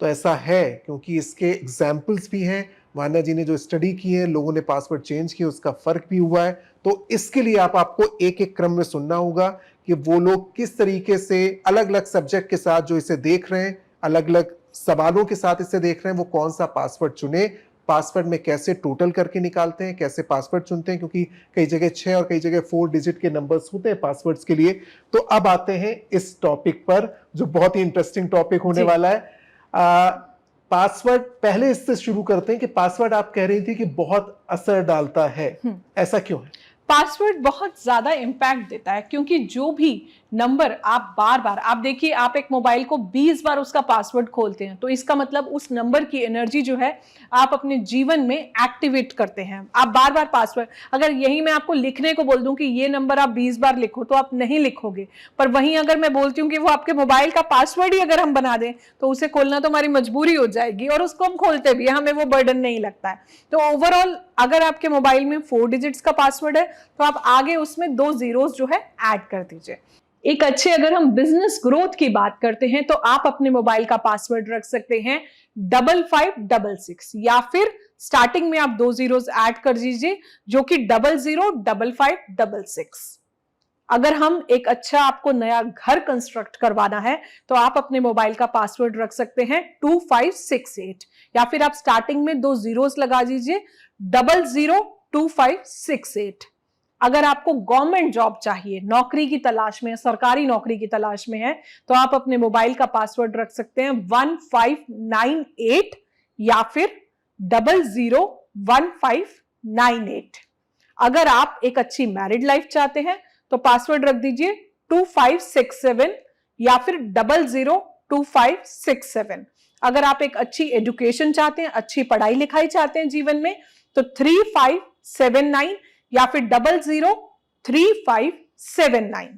तो ऐसा है क्योंकि इसके एग्जाम्पल्स भी हैं। वान्या जी ने जो स्टडी की है, लोगों ने पासवर्ड चेंज किए, उसका फर्क भी हुआ है। तो इसके लिए आपको एक एक क्रम में सुनना होगा कि वो लोग किस तरीके से अलग अलग सब्जेक्ट के साथ जो इसे देख रहे हैं, अलग अलग सवालों के साथ इसे देख रहे हैं, वो कौन सा पासवर्ड चुने, पासवर्ड में कैसे टोटल करके निकालते हैं, कैसे पासवर्ड चुनते हैं, क्योंकि कई जगह 6 और कई जगह 4 डिजिट के नंबर्स होते हैं पासवर्ड्स के लिए। तो अब आते हैं इस टॉपिक पर जो बहुत ही इंटरेस्टिंग टॉपिक होने वाला है। पासवर्ड, पहले इससे शुरू करते हैं कि पासवर्ड आप कह रही थी कि बहुत असर डालता है, ऐसा क्यों है? पासवर्ड बहुत ज्यादा इंपैक्ट देता है, क्योंकि जो भी नंबर आप बार बार, आप देखिए, आप एक मोबाइल को 20 बार उसका पासवर्ड खोलते हैं, तो इसका मतलब उस नंबर की एनर्जी जो है आप अपने जीवन में एक्टिवेट करते हैं। आप बार बार पासवर्ड, अगर यही मैं आपको लिखने को बोल दूं कि ये नंबर आप 20 बार लिखो, तो आप नहीं लिखोगे। पर वहीं अगर मैं बोलती हूँ कि वो आपके मोबाइल का पासवर्ड ही अगर हम बना दें, तो उसे खोलना तो हमारी मजबूरी हो जाएगी और उसको हम खोलते भी, हमें वो बर्डन नहीं लगता है। तो ओवरऑल अगर आपके मोबाइल में 4 डिजिट्स का पासवर्ड है, तो आप आगे उसमें 2 जीरोस जो है ऐड कर दीजिए। एक अच्छे, अगर हम बिजनेस ग्रोथ की बात करते हैं, तो आप अपने मोबाइल का पासवर्ड रख सकते हैं 5566, या फिर स्टार्टिंग में आप 2 जीरोस ऐड कर दीजिए जो कि 005566। अगर हम एक अच्छा, आपको नया घर कंस्ट्रक्ट करवाना है, तो आप अपने मोबाइल का पासवर्ड रख सकते हैं 2568, या फिर आप स्टार्टिंग में 2 जीरोस लगा दीजिए 002568। अगर आपको गवर्नमेंट जॉब चाहिए, नौकरी की तलाश में, सरकारी नौकरी की तलाश में है, तो आप अपने मोबाइल का पासवर्ड रख सकते हैं 1598, या फिर 001598। अगर आप एक अच्छी मैरिड लाइफ चाहते हैं, तो पासवर्ड रख दीजिए 2567, या फिर 002567। अगर आप एक अच्छी एजुकेशन चाहते हैं, अच्छी पढ़ाई लिखाई चाहते हैं जीवन में, तो 3579, या फिर 003579।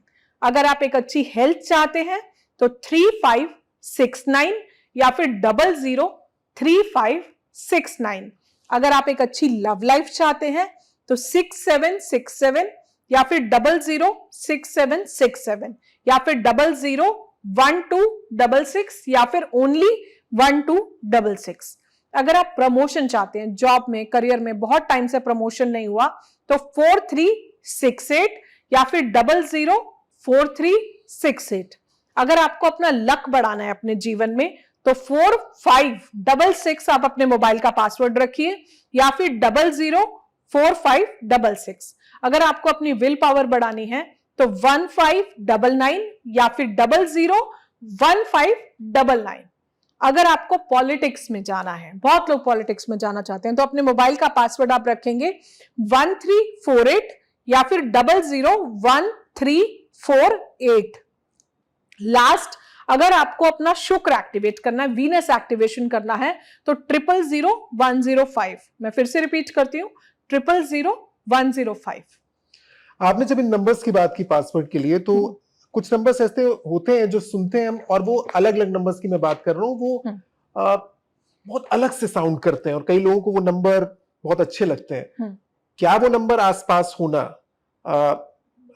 अगर आप एक अच्छी हेल्थ चाहते हैं, तो 3569, या फिर 003569। अगर आप एक अच्छी लव लाइफ चाहते हैं, तो 6767, या फिर 006767, या फिर 001266, या फिर ओनली 1266। अगर आप प्रमोशन चाहते हैं जॉब में, करियर में, बहुत टाइम से प्रमोशन नहीं हुआ, तो 4368, या फिर 004368। अगर आपको अपना लक बढ़ाना है अपने जीवन में, तो 4566 आप अपने मोबाइल का पासवर्ड रखिए, या फिर 004566। अगर आपको अपनी विल पावर बढ़ानी है, तो 1599, या फिर 001599। अगर आपको पॉलिटिक्स में जाना है, बहुत लोग पॉलिटिक्स में जाना चाहते हैं, तो अपने मोबाइल का पासवर्ड आप रखेंगे 1348, या फिर 001348। लास्ट, अगर आपको अपना शुक्र एक्टिवेट करना है, वीनस एक्टिवेशन करना है, तो 000105। मैं फिर से रिपीट करती हूं, 000105। आपने जब इन नंबर्स की बात की पासवर्ड के लिए, तो कुछ नंबर्स ऐसे होते हैं जो सुनते हैं हम, और वो अलग अलग नंबर्स की मैं बात कर रहा हूँ, वो बहुत अलग से साउंड करते हैं और कई लोगों को वो नंबर बहुत अच्छे लगते हैं। क्या वो नंबर आसपास होना,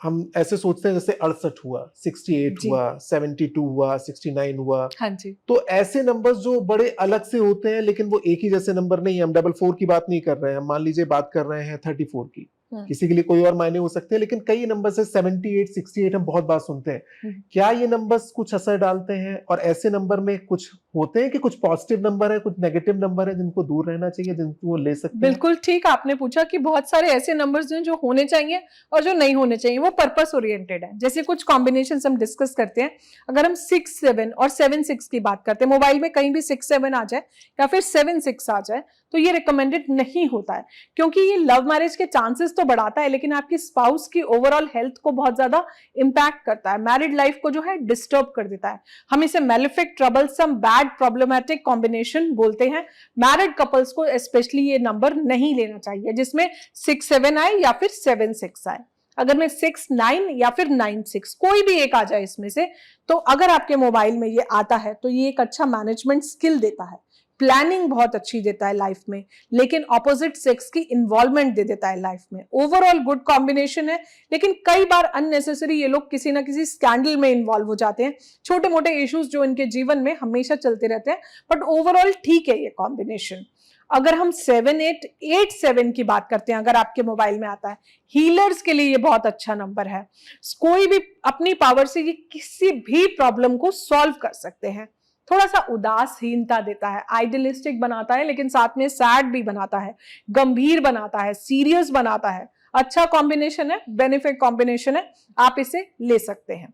हम ऐसे सोचते हैं जैसे 68 हुआ, 68 हुआ, 72 हुआ, 69 हुआ। हाँ जी। तो ऐसे नंबर्स जो बड़े अलग से होते हैं, लेकिन वो एक ही जैसे नंबर नहीं है। हम 44 की बात नहीं कर रहे हैं, हम मान लीजिए बात कर रहे हैं 34 की। किसी के लिए कोई और मायने हो सकते हैं, लेकिन कई नंबर से 78, 68 हम बहुत बार सुनते हैं। क्या ये नंबर्स कुछ असर डालते हैं, और ऐसे नंबर में कुछ होते हैं कि कुछ पॉजिटिव नंबर है, कुछ नेगेटिव नंबर है जिनको दूर रहना चाहिए, जिनको वो ले सकते हैं? बिल्कुल ठीक आपने पूछा कि बहुत सारे ऐसे नंबर्स हैं जो होने चाहिए और जो नहीं होने चाहिए, वो पर्पस ओरिएंटेड है। जैसे कुछ कॉम्बिनेशंस हम डिस्कस करते हैं। अगर हम 6 7 और 7 6 की बात करते हैं, मोबाइल में कहीं भी 6 7 आ जाए या फिर 7 6 आ जाए, तो ये रिकमेंडेड नहीं होता है, क्योंकि ये लव मैरिज के चांसेस तो बढ़ाता है, लेकिन आपकी स्पाउस की ओवरऑल हेल्थ को बहुत ज्यादा इंपैक्ट करता है, मैरिड लाइफ को जो है डिस्टर्ब कर देता है। हम इसे malefic, troublesome, bad, problematic combination बोलते हैं। मैरिड कपल्स को स्पेशली ये नंबर नहीं लेना चाहिए जिसमें 6 7 आए या फिर 7 6 आए। अगर मैं 6 9 या फिर 9 6 कोई भी एक आ जाए इसमें से, तो अगर आपके मोबाइल में ये आता है तो ये एक अच्छा मैनेजमेंट स्किल देता है, प्लानिंग बहुत अच्छी देता है लाइफ में, लेकिन ऑपोजिट सेक्स की इन्वॉल्वमेंट दे देता है लाइफ में। ओवरऑल गुड कॉम्बिनेशन है, लेकिन कई बार अननेसेसरी ये लोग किसी ना किसी स्कैंडल में इन्वॉल्व हो जाते हैं, छोटे मोटे इश्यूज जो इनके जीवन में हमेशा चलते रहते हैं, बट ओवरऑल ठीक है ये कॉम्बिनेशन। अगर हम 7 8 8 7 की बात करते हैं, अगर आपके मोबाइल में आता है, हीलर्स के लिए ये बहुत अच्छा नंबर है। कोई भी अपनी पावर से ये किसी भी प्रॉब्लम को सॉल्व कर सकते हैं। थोड़ा सा उदासीनता देता है, आइडियलिस्टिक बनाता है, लेकिन साथ में सैड भी बनाता है, गंभीर बनाता है, सीरियस बनाता है। अच्छा कॉम्बिनेशन है, बेनिफिट कॉम्बिनेशन है, आप इसे ले सकते हैं।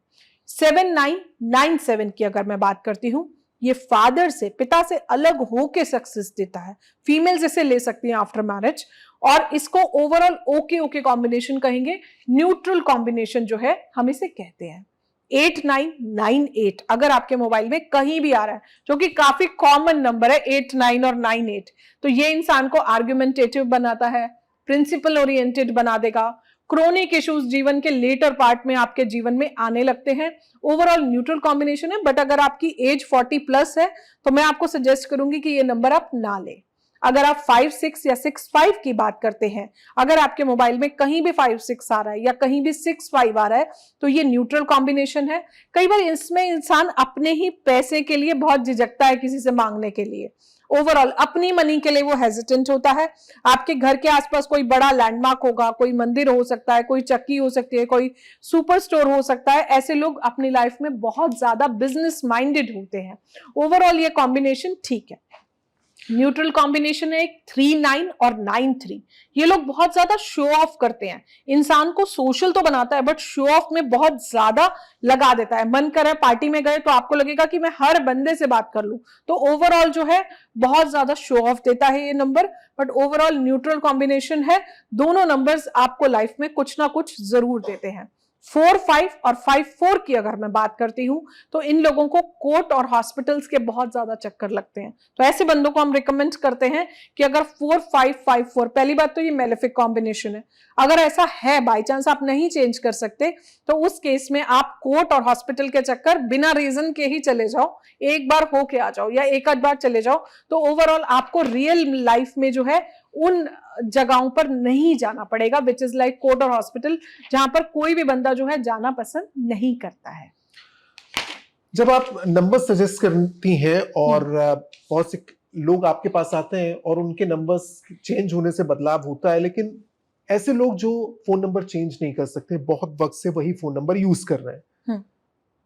7 9 9 7 की अगर मैं बात करती हूँ, ये फादर से, पिता से अलग होके सक्सेस देता है। फीमेल्स इसे ले सकती हैं आफ्टर मैरिज, और इसको ओवरऑल ओके ओके कॉम्बिनेशन कहेंगे, न्यूट्रल कॉम्बिनेशन जो है हम इसे कहते हैं। 8 9 9 8 अगर आपके मोबाइल में कहीं भी आ रहा है, जो कि काफी कॉमन नंबर है 8 9 और 9 8, तो ये इंसान को आर्ग्यूमेंटेटिव बनाता है, प्रिंसिपल ओरिएंटेड बना देगा। क्रोनिक इश्यूज जीवन के लेटर पार्ट में आपके जीवन में आने लगते हैं। ओवरऑल न्यूट्रल कॉम्बिनेशन है, बट अगर आपकी एज 40 प्लस है तो मैं आपको सजेस्ट करूंगी कि ये नंबर आप ना लें। अगर आप 5 6 या 6 5 की बात करते हैं, अगर आपके मोबाइल में कहीं भी 5 6 आ रहा है या कहीं भी 6 5 आ रहा है, तो ये न्यूट्रल कॉम्बिनेशन है। कई बार इसमें इंसान अपने ही पैसे के लिए बहुत झिझकता है किसी से मांगने के लिए, ओवरऑल अपनी मनी के लिए वो हेजिटेंट होता है। आपके घर के आसपास कोई बड़ा लैंडमार्क होगा, कोई मंदिर हो सकता है, कोई चक्की हो सकती है, कोई सुपर स्टोर हो सकता है, ऐसे लोग अपनी लाइफ में बहुत ज्यादा बिजनेस माइंडेड होते हैं। ओवरऑल ये कॉम्बिनेशन ठीक है। न्यूट्रल कॉम्बिनेशन है 3 9 और 9 3। ये लोग बहुत ज्यादा शो ऑफ करते हैं, इंसान को सोशल तो बनाता है बट शो ऑफ में बहुत ज्यादा लगा देता है। मन करे पार्टी में गए तो आपको लगेगा कि मैं हर बंदे से बात कर लूं, तो ओवरऑल जो है बहुत ज्यादा शो ऑफ देता है ये number, but overall neutral combination है। दोनों नंबर्स आपको लाइफ में कुछ ना कुछ जरूर देते हैं। 4 5 और 5 4 की अगर मैं बात करती हूं, तो इन लोगों को कोर्ट और हॉस्पिटल्स के बहुत ज्यादा चक्कर लगते हैं, तो ऐसे बंदों को हम रिकमेंड करते हैं कि अगर 4 5 5 4, पहली बात तो ये मेलेफिक कॉम्बिनेशन है, अगर ऐसा है बाई चांस आप नहीं चेंज कर सकते, तो उस केस में आप कोर्ट और हॉस्पिटल के चक्कर बिना रीजन के ही चले जाओ, एक बार होके आ जाओ या एक आध बार चले जाओ, तो ओवरऑल आपको रियल लाइफ में जो है उन जगहों पर नहीं जाना पड़ेगा, विच इज लाइक कोर्ट और हॉस्पिटल, जहां पर कोई भी बंदा जो है जाना पसंद नहीं करता है। जब आप नंबर सजेस्ट करती हैं और बहुत से लोग आपके पास आते हैं और उनके नंबर्स चेंज होने से बदलाव होता है, लेकिन ऐसे लोग जो फोन नंबर चेंज नहीं कर सकते, बहुत वक्त से वही फोन नंबर यूज कर रहे हैं,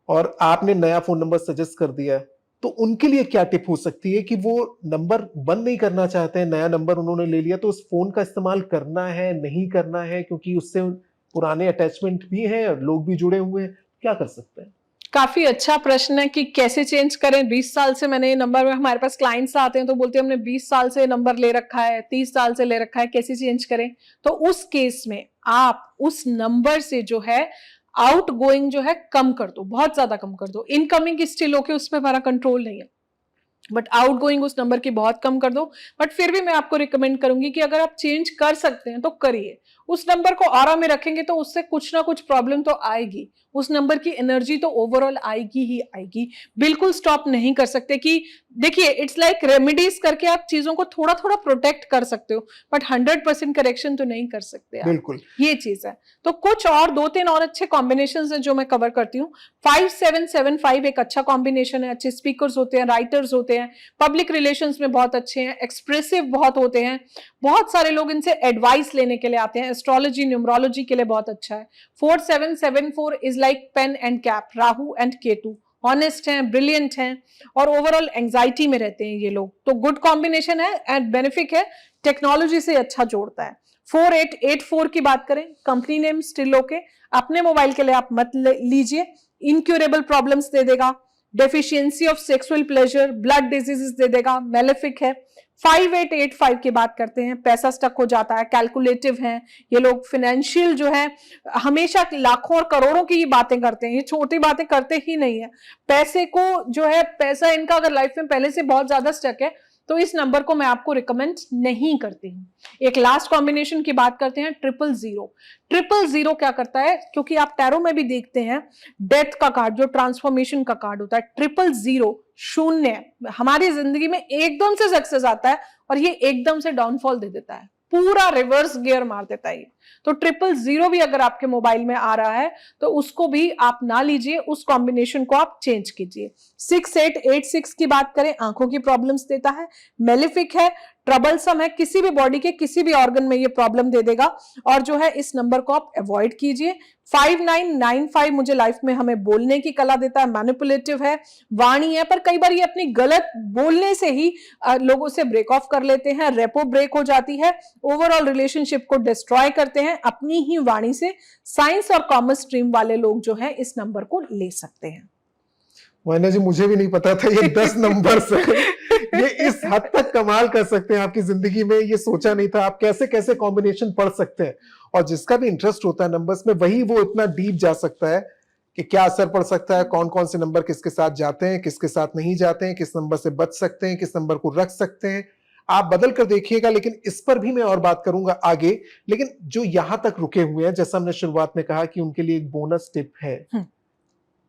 और आपने नया फोन नंबर सजेस्ट कर दिया है, तो उनके लिए क्या टिप हो सकती है कि वो नंबर बंद नहीं करना चाहते हैं, नया नंबर उन्होंने ले लिया, तो उस फोन का इस्तेमाल करना है नहीं करना है, क्योंकि उससे पुराने अटैचमेंट भी हैं और लोग भी जुड़े हुए हैं, क्या कर सकते हैं? काफी अच्छा प्रश्न है कि कैसे चेंज करें। 20 साल से मैंने ये नंबर, हमारे पास क्लाइंट्स आते हैं तो बोलते हैं हमने 20 साल से नंबर ले रखा है, 30 साल से ले रखा है, कैसे चेंज करें? तो उस केस में आप उस नंबर से जो है आउट गोइंग जो है कम कर दो, बहुत ज्यादा कम कर दो। इनकमिंग स्टिल ओके, उस पर हमारा कंट्रोल नहीं है, बट आउट गोइंग उस नंबर की बहुत कम कर दो। बट फिर भी मैं आपको रिकमेंड करूंगी कि अगर आप चेंज कर सकते हैं तो करिए। उस नंबर को ऑरा में रखेंगे तो उससे कुछ ना कुछ प्रॉब्लम तो आएगी, उस नंबर की एनर्जी तो ओवरऑल आएगी ही आएगी। बिल्कुल स्टॉप नहीं कर सकते कि देखिए इट्स लाइक रेमेडीज करके आप चीजों को थोड़ा थोड़ा प्रोटेक्ट कर सकते हो, बट 100% करेक्शन तो नहीं कर सकते आप। बिल्कुल। ये चीज है। तो कुछ और 2-3 और अच्छे कॉम्बिनेशंस हैं जो मैं कवर करती हूँ। 5775 एक अच्छा कॉम्बिनेशन है, अच्छे स्पीकर्स होते हैं, राइटर्स होते हैं, पब्लिक रिलेशंस में बहुत अच्छे हैं, एक्सप्रेसिव बहुत होते हैं, बहुत सारे लोग इनसे एडवाइस लेने के लिए आते हैं, एस्ट्रोलॉजी न्यूमरोलॉजी के लिए बहुत अच्छा है। 4774 is like pen and cap, Rahu and Ketu, honest हैं, ब्रिलियंट हैं और ओवरऑल एंजाइटी में रहते हैं ये लोग, तो गुड कॉम्बिनेशन है एंड बेनिफिक है, टेक्नोलॉजी से अच्छा जोड़ता है। 4884 की बात करें, कंपनी नेम स्टिलो के, अपने मोबाइल के लिए आप मत लीजिए, इनक्यूरेबल प्रॉब्लम्स दे देगा, deficiency of sexual pleasure, blood diseases दे देगा, मेलेफिक है। 5885 की बात करते हैं, पैसा स्टक हो जाता है, कैलकुलेटिव हैं ये लोग, फाइनेंशियल जो है हमेशा लाखों और करोड़ों की ही बातें करते हैं, ये छोटी बातें करते ही नहीं है। पैसे को जो है, पैसा इनका अगर लाइफ में पहले से बहुत ज्यादा स्टक है तो इस नंबर को मैं आपको रिकमेंड नहीं करती हूँ। एक लास्ट कॉम्बिनेशन की बात करते हैं, 000। 000 क्या करता है, क्योंकि आप टैरो में भी देखते हैं डेथ का कार्ड, जो ट्रांसफॉर्मेशन का कार्ड होता है, 000 शून्य हमारी जिंदगी में एकदम से सक्सेस आता है और ये एकदम से डाउनफॉल दे देता है, पूरा रिवर्स गियर मार देता है। तो 000 भी अगर आपके मोबाइल में आ रहा है तो उसको भी आप ना लीजिए, उस कॉम्बिनेशन को आप चेंज कीजिए। 6886 की बात करें, आंखों की प्रॉब्लम्स देता है, मेलिफिक है, ट्रबलसम है, किसी भी बॉडी के किसी भी ऑर्गन में ये प्रॉब्लम दे देगा और जो है इस नंबर को आप अवॉइड कीजिए। 5995 मुझे लाइफ में हमें बोलने की कला देता है, मैनिपुलेटिव है, वाणी है, पर कई बार ये अपनी गलत बोलने से ही लोगों से ब्रेक ऑफ कर लेते हैं, रेपो ब्रेक हो जाती है, ओवरऑल रिलेशनशिप को डिस्ट्रॉय करते हैं अपनी ही वाणी से। साइंस और कॉमर्स स्ट्रीम वाले लोग जो है इस नंबर को ले सकते हैं। वैना जी, मुझे भी नहीं पता था ये 10 नंबर से ये इस हद तक कमाल कर सकते हैं आपकी जिंदगी में, ये सोचा नहीं था। आप कैसे कैसे कॉम्बिनेशन पढ़ सकते हैं, और जिसका भी इंटरेस्ट होता है नंबर्स में, वही वो इतना डीप जा सकता है कि क्या असर पड़ सकता है, कौन कौन से नंबर किसके साथ जाते हैं, किसके साथ नहीं जाते हैं, किस नंबर से बच सकते हैं, किस नंबर को रख सकते हैं। आप बदल कर देखिएगा, लेकिन इस पर भी मैं और बात करूंगा आगे। लेकिन जो यहां तक रुके हुए हैं, जैसा हमने शुरुआत में कहा कि उनके लिए एक बोनस टिप है,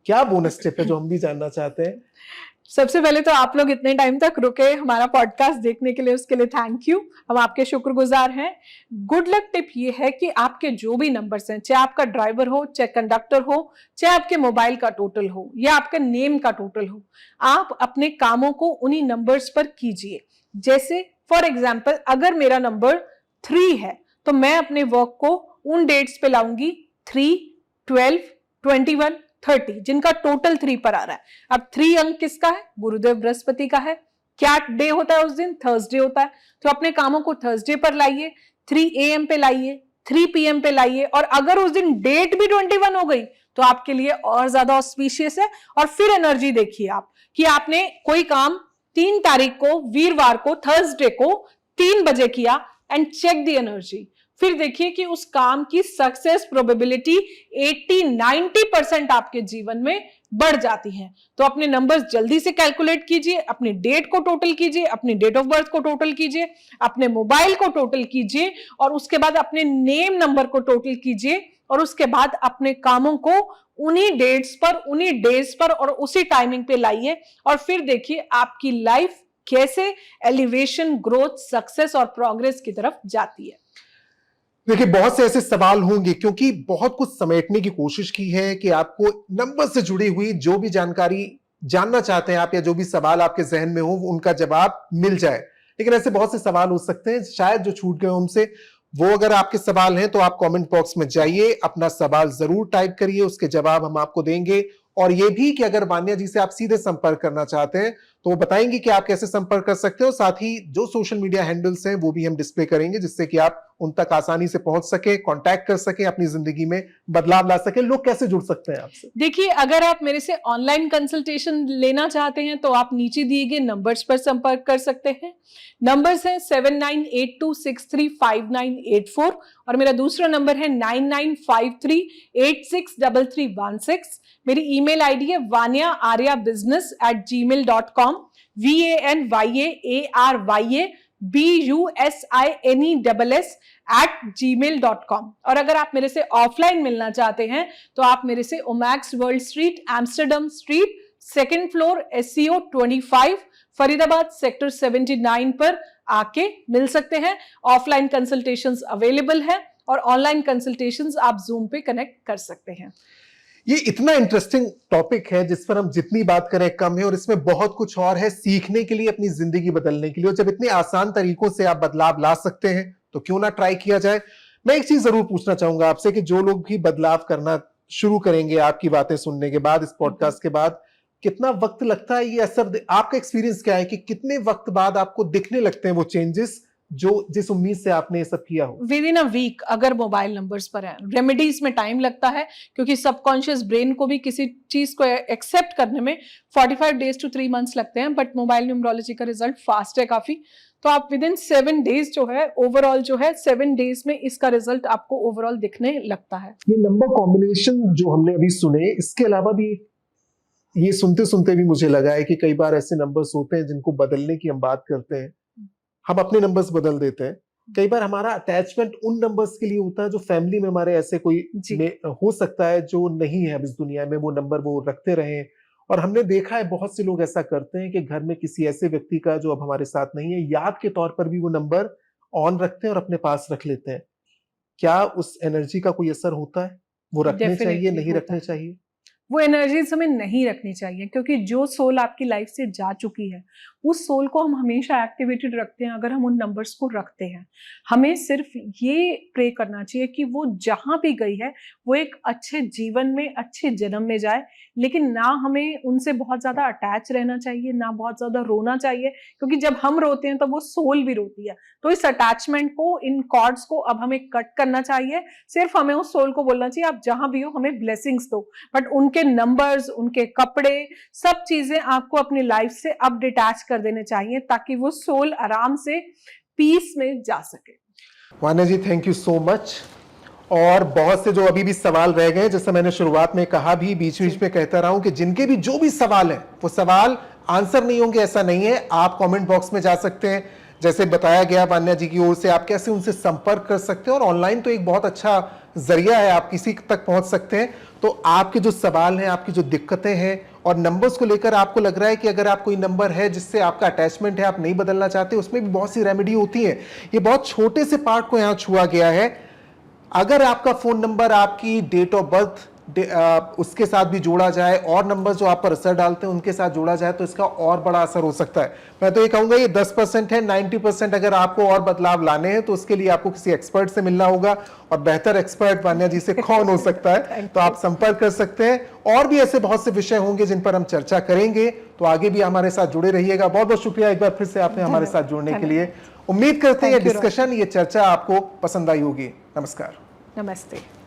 क्या बोनस टिप है जो हम भी जानना चाहते हैं? सबसे पहले तो आप लोग इतने टाइम तक रुके हमारा पॉडकास्ट देखने के लिए, उसके लिए थैंक यू, हम आपके शुक्रगुजार हैं। गुड लक टिप ये है कि आपके जो भी नंबर्स हैं, चाहे आपका ड्राइवर हो, चाहे कंडक्टर हो, चाहे आपके मोबाइल का टोटल हो या आपका नेम का टोटल हो, आप अपने कामों को उन्हीं नंबर्स पर कीजिए। जैसे फॉर एग्जाम्पल, अगर मेरा नंबर 3 है तो मैं अपने वर्क को उन डेट्स पे लाऊंगी 3, 12, 21, 30, जिनका टोटल 3 पर आ रहा है। अब 3 अंक किसका है? गुरुदेव बृहस्पति का है। क्या डे होता है उस दिन? थर्सडे होता है। तो अपने कामों को थर्सडे पर लाइए, 3 AM पे लाइए, 3 PM पे लाइए, और अगर उस दिन डेट भी 21 हो गई तो आपके लिए और ज्यादा ऑस्पिशियस है। और फिर एनर्जी देखिए आप कि आपने कोई काम 3 तारीख को, वीरवार को, थर्सडे को 3 बजे किया, एंड चेक द एनर्जी। फिर देखिए कि उस काम की सक्सेस प्रोबेबिलिटी 80-90% आपके जीवन में बढ़ जाती है। तो अपने नंबर्स जल्दी से कैलकुलेट कीजिए, अपनी डेट को टोटल कीजिए, अपनी डेट ऑफ बर्थ को टोटल कीजिए, अपने मोबाइल को टोटल कीजिए, और उसके बाद अपने नेम नंबर को टोटल कीजिए, और उसके बाद अपने कामों को उन्हीं डेट्स पर, उन्हीं डेज पर और उसी टाइमिंग पे लाइए, और फिर देखिए आपकी लाइफ कैसे एलिवेशन, ग्रोथ, सक्सेस और प्रोग्रेस की तरफ जाती है। देखिए, बहुत से ऐसे सवाल होंगे, क्योंकि बहुत कुछ समेटने की कोशिश की है कि आपको नंबर से जुड़ी हुई जो भी जानकारी जानना चाहते हैं आप, या जो भी सवाल आपके जहन में हो, उनका जवाब मिल जाए। लेकिन ऐसे बहुत से सवाल हो सकते हैं शायद जो छूट गए हमसे। वो अगर आपके सवाल हैं तो आप कमेंट बॉक्स में जाइए, अपना सवाल जरूर टाइप करिए, उसके जवाब हम आपको देंगे। और ये भी कि अगर वान्या जी से आप सीधे संपर्क करना चाहते हैं तो वो बताएंगे कि आप कैसे संपर्क कर सकते हो। साथ ही जो सोशल मीडिया हैंडल्स हैं वो भी हम डिस्प्ले करेंगे, जिससे कि आप उन तक आसानी से पहुंच सके, कांटेक्ट कर सके, अपनी जिंदगी में बदलाव ला सके। लोग कैसे जुड़ सकते हैं आपसे? देखिए, अगर आप मेरे से ऑनलाइन कंसल्टेशन लेना चाहते हैं तो आप नीचे दिए गए नंबर्स पर संपर्क कर सकते हैं। नंबर्स हैं 7982635984 और मेरा दूसरा नंबर है 9953863316। मेरी ईमेल आईडी है vanyaryabusiness@gmail.com, VANYARYABUSINESS@gmail.com। और अगर आप मेरे से ऑफलाइन मिलना चाहते हैं तो आप मेरे से Omaxe world street, Amsterdam street, 2nd floor, SCO 25, Faridabad sector 79 पर आके मिल सकते हैं। ऑफलाइन कंसल्टेशंस अवेलेबल है और ऑनलाइन कंसल्टेशंस आप जूम पे कनेक्ट कर सकते हैं। ये इतना इंटरेस्टिंग टॉपिक है जिस पर हम जितनी बात करें कम है, और इसमें बहुत कुछ और है सीखने के लिए, अपनी जिंदगी बदलने के लिए। और जब इतने आसान तरीकों से आप बदलाव ला सकते हैं तो क्यों ना ट्राई किया जाए। मैं एक चीज जरूर पूछना चाहूंगा आपसे कि जो लोग भी बदलाव करना शुरू करेंगे आपकी बातें सुनने के बाद, इस पॉडकास्ट के बाद, कितना वक्त लगता है ये असर, आपका एक्सपीरियंस क्या है कि कितने वक्त बाद आपको दिखने लगते हैं वो चेंजेस जो जिस उम्मीद से आपने ये सब किया हो? विद इन अ वीक अगर मोबाइल नंबर्स पर है। रेमेडीज में टाइम लगता है क्योंकि सबकॉन्शियस ब्रेन को भी किसी चीज को एक्सेप्ट करने में 45 डेज टू 3 मंथ्स लगते हैं, बट मोबाइल न्यूमरोलॉजी का रिजल्ट फास्ट है काफी। तो आप विद इन 7 डेज जो है ओवरऑल जो है 7 डेज में इसका रिजल्ट आपको ओवरऑल दिखने लगता है। ये नंबर कॉम्बिनेशन जो हमने अभी सुने, इसके अलावा भी ये सुनते सुनते भी मुझे लगा है कि कई बार ऐसे नंबर्स होते हैं जिनको बदलने की हम बात करते हैं, हम अपने नंबर्स बदल देते हैं। कई बार हमारा अटैचमेंट उन नंबर्स के लिए होता है जो फैमिली में हमारे ऐसे कोई हो सकता है जो नहीं है अब इस दुनिया में, वो नंबर वो रखते रहे। और हमने देखा है बहुत से लोग ऐसा करते हैं कि घर में किसी ऐसे व्यक्ति का जो अब हमारे साथ नहीं है, याद के तौर पर भी वो नंबर ऑन रखते हैं और अपने पास रख लेते हैं। क्या उस एनर्जी का कोई असर होता है? वो रखने चाहिए, नहीं रखने चाहिए? वो एनर्जीज हमें नहीं रखनी चाहिए क्योंकि जो सोल आपकी लाइफ से जा चुकी है उस सोल को हम हमेशा एक्टिवेटेड रखते हैं अगर हम उन नंबर्स को रखते हैं। हमें सिर्फ ये प्रे करना चाहिए कि वो जहां भी गई है वो एक अच्छे जीवन में, अच्छे जन्म में जाए, लेकिन ना हमें उनसे बहुत ज्यादा अटैच रहना चाहिए, ना बहुत ज्यादा रोना चाहिए, क्योंकि जब हम रोते हैं तो वो सोल भी रोती है। तो इस अटैचमेंट को, इन कॉर्ड्स को अब हमें कट करना चाहिए। सिर्फ हमें उस सोल को बोलना चाहिए आप जहां भी हो हमें ब्लेसिंग्स दो, बट उनके नंबर्स, उनके कपड़े, सब चीजें आपको अपनी लाइफ से अब डिटैच कर देने चाहिए ताकि वो सोल आराम से पीस में जा सके। वान्या जी, थैंक यू सो मच। और बहुत से जो अभी भी सवाल रह गए, जैसे मैंने शुरुआत में कहा भी, बीच बीच में कहता रहा हूं कि जिनके भी जो भी सवाल है वो सवाल आंसर नहीं होंगे ऐसा नहीं है। आप कमेंट बॉक्स में जा सकते हैं, जैसे बताया गया वान्या जी की ओर से, आप कैसे उनसे संपर्क कर सकते हैं। और ऑनलाइन तो एक बहुत अच्छा जरिया है, आप किसी तक पहुंच सकते हैं। तो आपके जो सवाल हैं, आपकी जो दिक्कतें हैं और नंबर्स को लेकर आपको लग रहा है कि अगर आप कोई नंबर है जिससे आपका अटैचमेंट है, आप नहीं बदलना चाहते, उसमें भी बहुत सी रेमेडी होती है। ये बहुत छोटे से पार्ट को यहाँ छुआ गया है। अगर आपका फोन नंबर आपकी डेट ऑफ बर्थ उसके साथ भी जोड़ा जाए और नंबर जो आप पर असर डालते हैं उनके साथ जोड़ा जाए तो इसका और बड़ा असर हो सकता है। मैं तो ये कहूंगा ये 10% है, 90% अगर आपको और बदलाव लाने हैं तो उसके लिए आपको किसी एक्सपर्ट से मिलना होगा, और बेहतर एक्सपर्ट वान्या जी से कौन हो सकता है। तो आप संपर्क कर सकते हैं। और भी ऐसे बहुत से विषय होंगे जिन पर हम चर्चा करेंगे, तो आगे भी हमारे साथ जुड़े रहिएगा। बहुत बहुत शुक्रिया एक बार फिर से आपने हमारे साथ जुड़ने के लिए। उम्मीद करते हैं ये डिस्कशन, ये चर्चा आपको पसंद आई होगी। नमस्कार। नमस्ते।